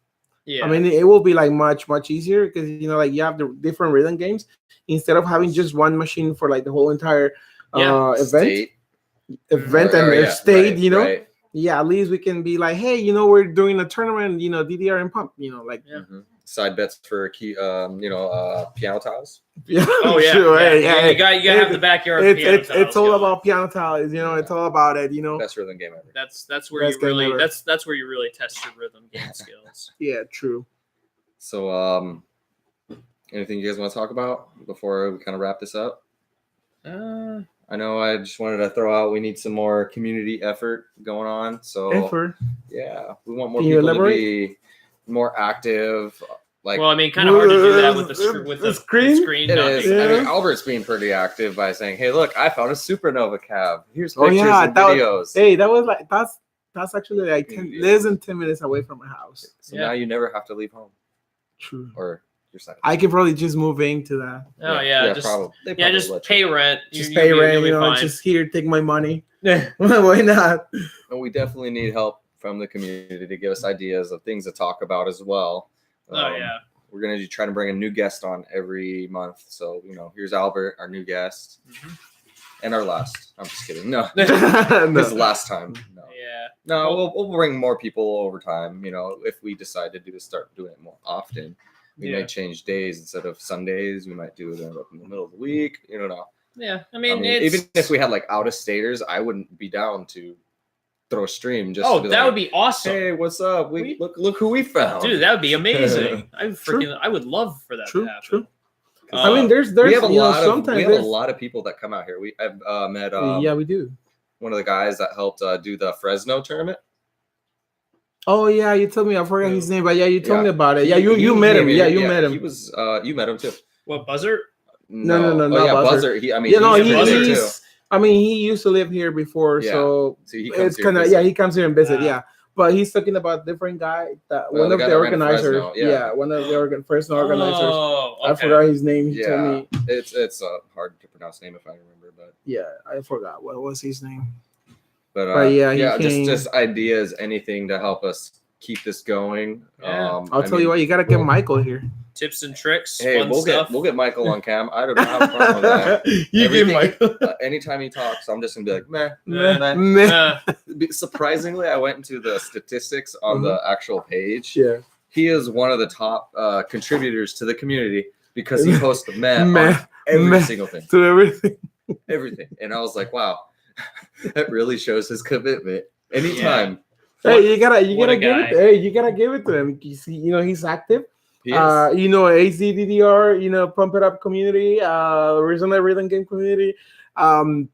Yeah, I mean it will be like much easier because like you have the different rhythm games instead of having just one machine for like the whole entire event and state. Right. Yeah, at least we can be like, hey, we're doing a tournament, DDR and Pump, like. Yeah. Mm-hmm. Side bets for piano tiles. Yeah. Oh yeah. Sure. Yeah. You got to have the backyard. It's all about piano tiles. It's all about it. Best rhythm game ever. That's where you really that's where you really test your rhythm game skills. Yeah. True. So anything you guys want to talk about before we kind of wrap this up? I know I just wanted to throw out we need some more community effort going on. So yeah, we want more people to be more active. Like, well, I mean, kind of hard to do that with the screen. It is. Yeah. I mean, Albert's being pretty active by saying, "Hey, look, I found a supernova cab. Here's pictures and videos." That was like that's actually like less than 10 minutes away from my house. So now you never have to leave home. True. Or your side. I could probably just move into that. Oh yeah, just pay rent. Just pay rent. Just here, take my money. Why not? And we definitely need help from the community to give us ideas of things to talk about as well. We're going to try to bring a new guest on every month. So, here's Albert, our new guest. Mm-hmm. And our last. I'm just kidding. No. This last time. No. Yeah. No, we'll bring more people over time. If we decide to start doing it more often. We may change days instead of Sundays. We might do it in the middle of the week. You don't know. Yeah. I mean even if we had like out-of-staters, I wouldn't be down to throw a stream just to be that would be awesome. Hey, what's up? Look who we found. Dude, that would be amazing. I would love for that to happen. True. I mean, there's we have a lot of people that come out here. I've met we do. One of the guys that helped do the Fresno tournament. Oh yeah, you told me. I forgot his name, but you told me about it. Yeah, you met him. Yeah, you met him. He was you met him too. What, Buzzard? No, Buzzard. He used to live here before, so it's kind of he comes here and visit. Yeah, but he's talking about different guy one of the organizers. One of the Fresno organizers. Oh, okay. I forgot his name. He told me it's a hard to pronounce name if I remember, but I forgot what was his name. But just ideas, anything to help us keep this going. Yeah. I'll tell you what, you gotta get Michael here. Tips and tricks. Hey, we'll get Michael on cam. I don't have a problem with that. You get Michael. Anytime he talks, I'm just gonna be like, meh. Surprisingly, I went into the statistics on the actual page. Yeah, he is one of the top contributors to the community because he posts on every single thing. To everything. And I was like, wow, that really shows his commitment. Anytime. Yeah. Hey, you gotta give it to him. You see, he's active. He is. AZDDR, Pump It Up community, Original Rhythm Game community, the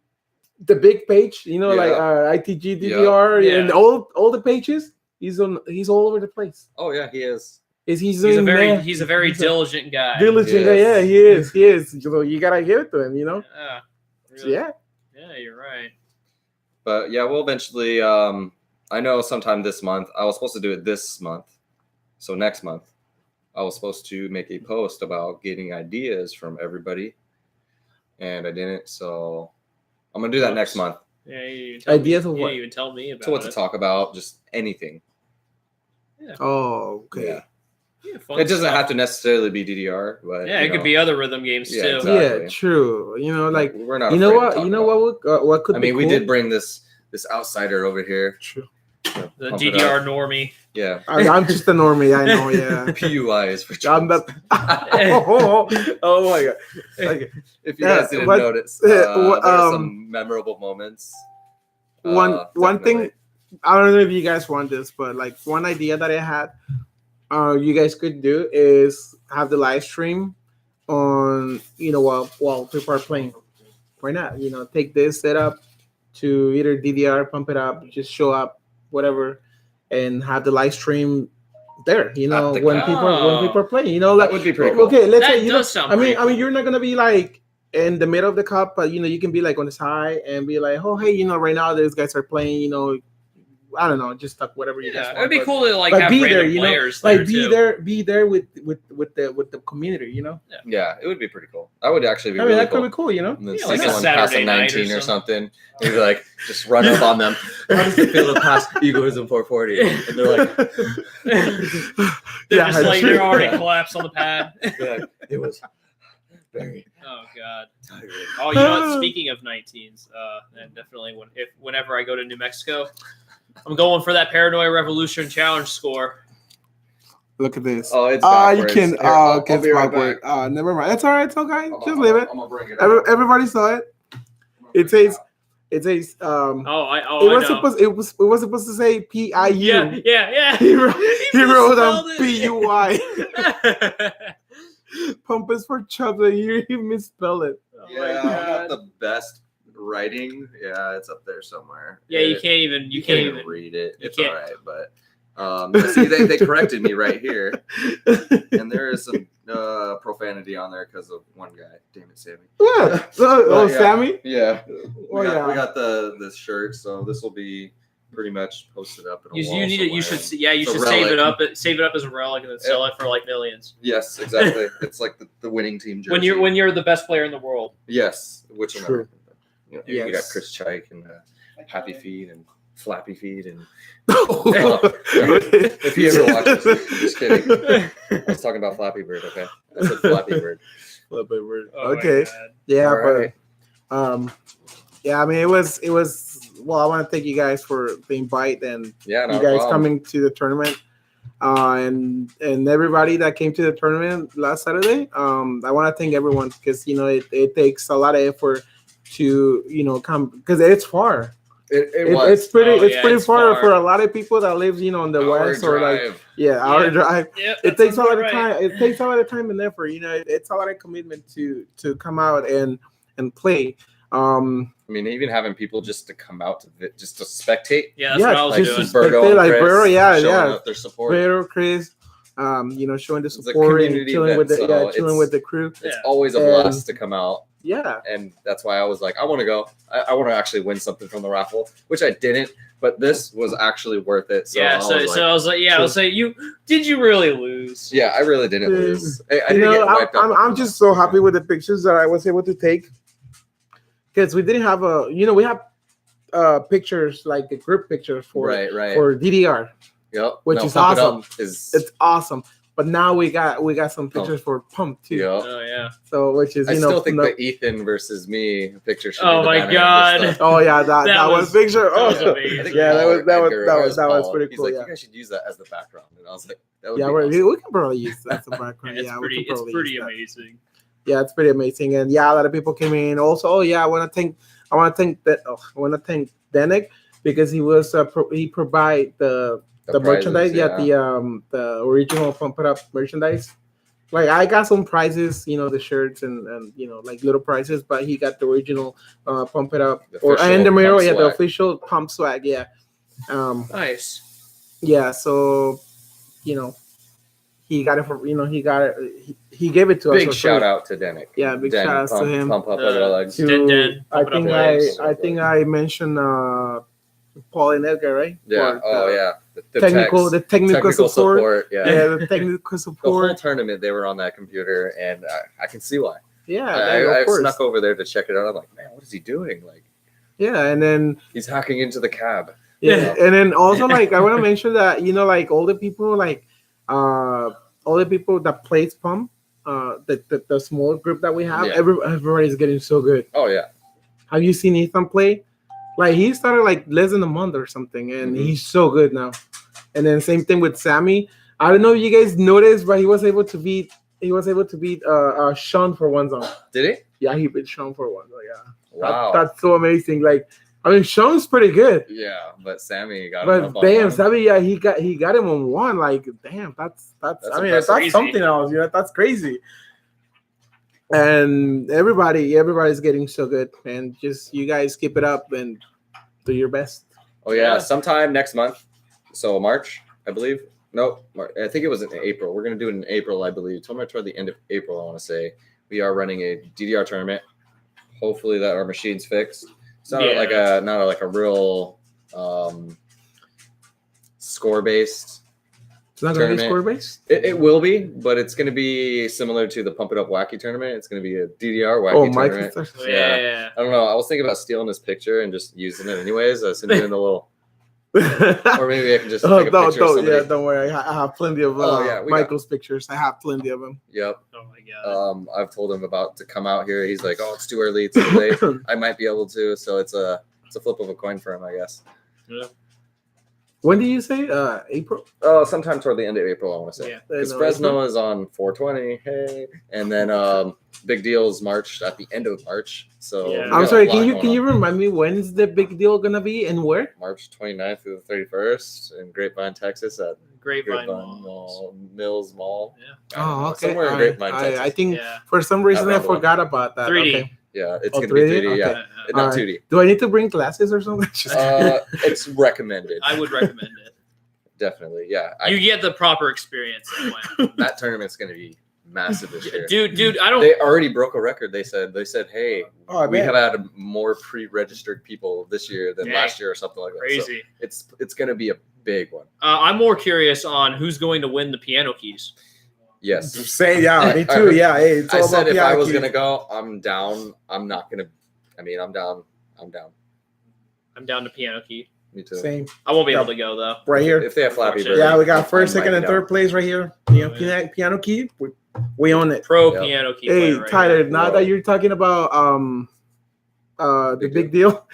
big page, like ITG DDR, and all the pages. He's all over the place. Oh yeah, he is. He's a very diligent guy. Yeah, he is. You gotta give it to him. Yeah. Really. Yeah. Yeah, you're right. But yeah, we'll eventually. I know sometime this month. I was supposed to do it this month, so next month. I was supposed to make a post about getting ideas from everybody, and I didn't. So I'm gonna do that next month. Yeah, ideas of what? You would tell me about. So what to talk about? Just anything. Yeah. Oh, okay. Yeah, it doesn't have to necessarily be DDR, but it could be other rhythm games too. Exactly. Yeah, true. We're not. What could? I mean, we did bring this outsider over here. True. The DDR normie. Yeah. I'm just a normie. I know. Yeah. PUI is for I'm the. Oh my god. Okay. If you guys didn't notice, there are some memorable moments. One thing, I don't know if you guys want this, but like one idea that I had, you guys could do is have the live stream on, while people are playing. Why not? Take this setup to either DDR, Pump It Up, just show up, whatever, and have the live stream there. When people are playing. That would be pretty cool. Okay, let's say sound I mean, you're not gonna be like in the middle of the cup, but you can be like on the side and be like, oh hey, right now these guys are playing. I don't know, just talk whatever you guys want. It'd be cool to have be random there, players. Be there with the community. Yeah, it would be pretty cool. That would actually be. I mean, that could be cool. And then like someone Saturday pass a 19 or something. Maybe like just run up on them. How does it feel to pass Egoism 440? And they're like, they're already collapsed on the pad. It was very. Oh god. Tiring. Oh, you know what? Speaking of 19s, and definitely whenever I go to New Mexico, I'm going for that Paranoia Revolution challenge score. Look at this. Oh, it's backwards. You can. Here, I'll be right back. Never mind. It's all right. It's okay. Just leave it. I'm gonna bring it up. Everybody saw it. It says. It was supposed to say PIU. Yeah. He wrote on PUI. Pump is for chubs. He misspelled it. Yeah, I'm at the best writing, yeah, it's up there somewhere. Yeah, you can't even read it. It's all right, but see, they corrected me right here, and there is some profanity on there because of one guy. Damn it, Sammy. What? Sammy? Yeah. We got this shirt, so this will be pretty much posted up in a wall. You should save it up as a relic and then sell it for like millions. Yes, exactly. It's like the winning team jersey. When you're the best player in the world. Yes, which will never happen. Yes. You got Chris Chike and Happy Feet and Flappy Feet and if he ever watches, I'm just kidding. I was talking about Flappy Bird. Okay, I said Flappy Bird. Flappy Bird. Oh Okay. Yeah, right. But yeah, I mean, it was. Well, I want to thank you guys for the invite and you guys coming to the tournament, and everybody that came to the tournament last Saturday. I want to thank everyone because it takes a lot of effort to come because it's far. It's pretty far for a lot of people that live in the west drive. Or like hour drive. Yeah, it takes a lot of time. It takes a lot of time and effort. It's a lot of commitment to come out and play. I mean, even having people just to come out just to spectate. Yeah, that's what I was doing. Berto and Chris, Berto, showing up their support. Berto, Chris, showing the support and chilling with the crew. It's always a blast to come out. Yeah, and that's why I was like, I want to go. I want to actually win something from the raffle, which I didn't, but this was actually worth it. So I was like, did you really lose? Yeah, I really didn't lose. I didn't get wiped out. I'm just so happy with the pictures that I was able to take because we didn't have we have pictures like a group picture for DDR. Yep, which is awesome. It's awesome. But now we got some pictures for Pump too. Yep. Oh yeah. So which is I still think the Ethan versus me picture. Oh my god. Oh yeah, that was picture. Oh yeah, that was pretty cool. He's like, you guys should use that as the background, and I was like, that would be awesome. We can probably use that as the background. It's pretty amazing. Yeah, it's pretty amazing, and a lot of people came in. Also, I want to thank Danik because he provide the merchandise, the original Pump It Up merchandise. Like I got some prizes, the shirts and like little prizes, but he got the original Pump It Up and the mirror, the official pump swag, nice. Yeah, so he got it for he gave it to us. Big shout out to Danik. Yeah, big shout out to him. Pump up other legs. I think I mentioned Paul and Edgar, right? Yeah. The technical support. Yeah. The technical support. The whole tournament, they were on that computer, and I can see why. Yeah, I snuck over there to check it out. I'm like, man, what is he doing? Like, yeah, and then he's hacking into the cab. Yeah, and then also like I want to mention that like all the people that plays Pump, the small group that we have, everybody's getting so good. Oh yeah. Have you seen Ethan play? Like he started like less than a month or something, and he's so good now. And then same thing with Sammy. I don't know if you guys noticed, but he was able to beat Sean for one zone. Did he? Yeah, he beat Sean for one zone. Yeah. Wow. That's so amazing. Like, I mean, Sean's pretty good. Yeah, but Sammy got him. But damn, Sammy, he got him on one. Like, damn, that's I mean, that's something else. That's crazy. And everybody's getting so good, and just you guys keep it up and do your best. Oh yeah, sometime next month. So March, I believe. No, I think it was in April. We're gonna do it in April, I believe. Somewhere toward the end of April, I want to say. We are running a DDR tournament. Hopefully that our machine's fixed. It's not like a real score based. It's not going to be score based? It will be, but it's going to be similar to the Pump It Up Wacky tournament. It's going to be a DDR Wacky tournament. Yeah. I don't know. I was thinking about stealing this picture and just using it anyways. I was sending in a little... or maybe I can just take a picture of somebody. Yeah, don't worry. I have plenty of Michael's pictures. I have plenty of them. Yep. Oh, my God. I've told him about to come out here. He's like, oh, it's too early. It's too late. I might be able to. So it's a flip of a coin for him, I guess. Yeah. When did you say? April? Oh, sometime toward the end of April, I want to say. Yeah. Because Fresno is on 420. Hey. And then Big Deal's March at the end of March. So I'm sorry, can you remind me when's the Big Deal gonna be and where? March 29th through the 31st in Grapevine, Texas at Grapevine Mills Mall. Yeah. Oh, okay. Somewhere in Grapevine, Texas. I think for some reason I forgot about that. 3D. Okay. Yeah, it's Oh, gonna be 3D? 3D. Yeah, Okay. not Alright. 2D. Do I need to bring glasses or something? It's recommended. I would recommend it. Definitely, yeah. You get the proper experience That tournament's gonna be massive this year. Dude, I don't. They already broke a record. They said, hey, Oh, we man. have had more pre-registered people this year than Dang. last year or something like that. Crazy. So it's gonna be a big one. I'm more curious on who's going to win the piano keys. Yes. Say me too. Yeah, hey, it's I all said about if I was Piaki. gonna go, I'm down. I'm not gonna. I mean, I'm down. I'm down. I'm down to piano key. Me too. Same I won't be able to go though. right here. If they have Flappy Bird. Yeah, we got first, I might second, be and down. third place right here. Piano key. We own it. Pro Yep. piano key. Hey, player right Tyler. here. Now that you're talking about the Big big deal,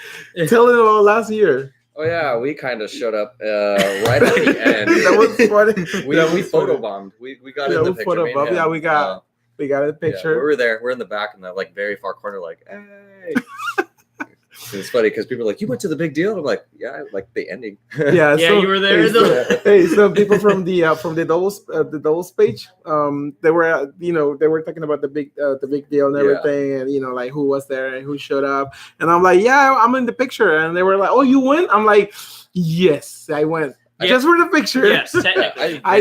tell them about last year. Oh yeah, we kind of showed up right at the end. That was funny. we That was funny. photobombed. We got Yeah, in the we picture. me and photobombed. him. Yeah, we got a Yeah, picture. we were there. We're in the back in the like very far corner, like, hey. It's funny because people are like, you went to the big deal. I'm like, yeah, like the ending. Yeah, Yeah, so, you were there. Hey, some people from the doubles page, they were they were talking about the big deal and Yeah. everything, and like who was there and who showed up, and I'm like, yeah, I'm in the picture, and they were like, oh, you went? I'm like, yes, I went. Yeah. Just for the picture. Yes, technically. I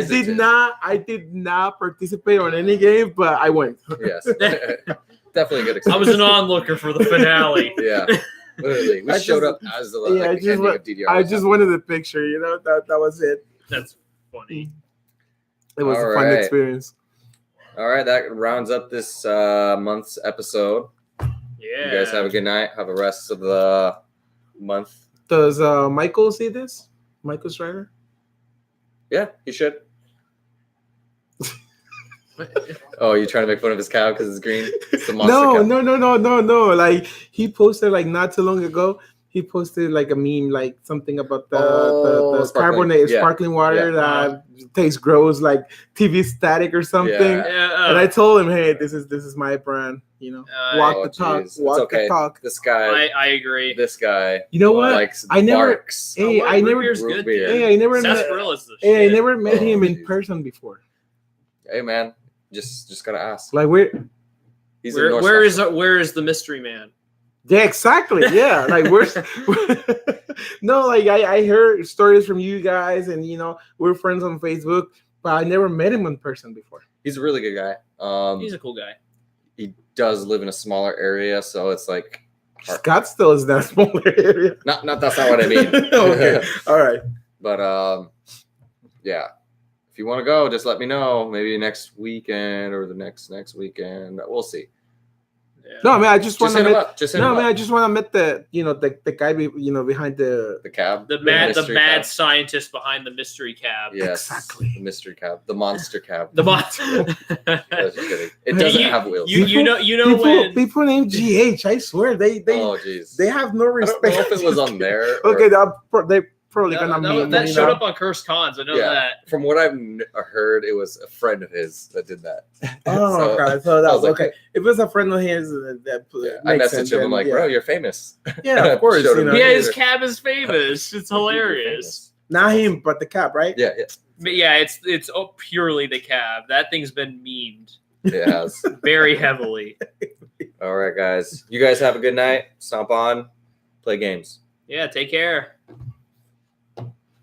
did not participate on any game, but I went. Yes, definitely a good I experience. was an onlooker for the finale. Yeah, literally, we I showed just- up as the yeah, like, ending of DDR. I just wanted the picture, that was it. That's funny. It was All a fun right. experience. All right, that rounds up this month's episode. Yeah. You guys have a good night. Have a rest of the month. Does Michael see this? Michael Strider? Yeah, he should. Oh, you trying to make fun of his cow because it's green? It's the monster cow. No. Like he posted like not too long ago. He posted like a meme, like something about the sparkling, sparkling water that tastes gross, like TV static or something. Yeah. And I told him, hey, this is my brand. Walk Oh, the talk. geez. Walk It's okay. the talk. This guy, I agree. this guy, You know what? likes I never- barks. Hey, I root never. beer's root good, beer. dude. Hey, I never met. Sarsaparillas the Hey, I shit. never met Oh, him in geez. person before. Hey, man, just gotta ask. Like where? He's in North Where Central. is the mystery man? Yeah, exactly. Yeah, like where's? No, like I heard stories from you guys, and we're friends on Facebook, but I never met him in person before. He's a really good guy. He's a cool guy. He does live in a smaller area, so it's like Scottsdale is that smaller area. not that's not what I mean. Okay, all right. But yeah. If you want to go, just let me know. Maybe next weekend or the next weekend. We'll see. Yeah. No, I mean I just want Just to hit him meet. up. Just hit No, him man, I up. just want to meet the guy behind the. The cab. The mad mystery cab. scientist behind the mystery cab. Yes, Exactly. the mystery cab, the monster cab. The bot. I was just kidding. It doesn't have wheels. You know people, when people named GH. I swear they oh jeez. they have no I don't respect. know if it was on there. or- Okay, they probably gonna meet. that showed up on Cursed Cons. I know Yeah. that. From what I've heard, it was a friend of his that did that. Oh, So, okay. So I that was like, okay. If it's a friend of his, that Yeah, I makes messaged sense, him. then, I'm like, yeah. bro, you're famous. Yeah, of course. Showed him You know. Yeah, his later. cab is famous. It's hilarious. Not him, but the cap, right? Yeah, But yeah, it's purely the cab. That thing's been memed it has. very heavily. All right, guys. You guys have a good night. Stomp on. Play games. Yeah, take care.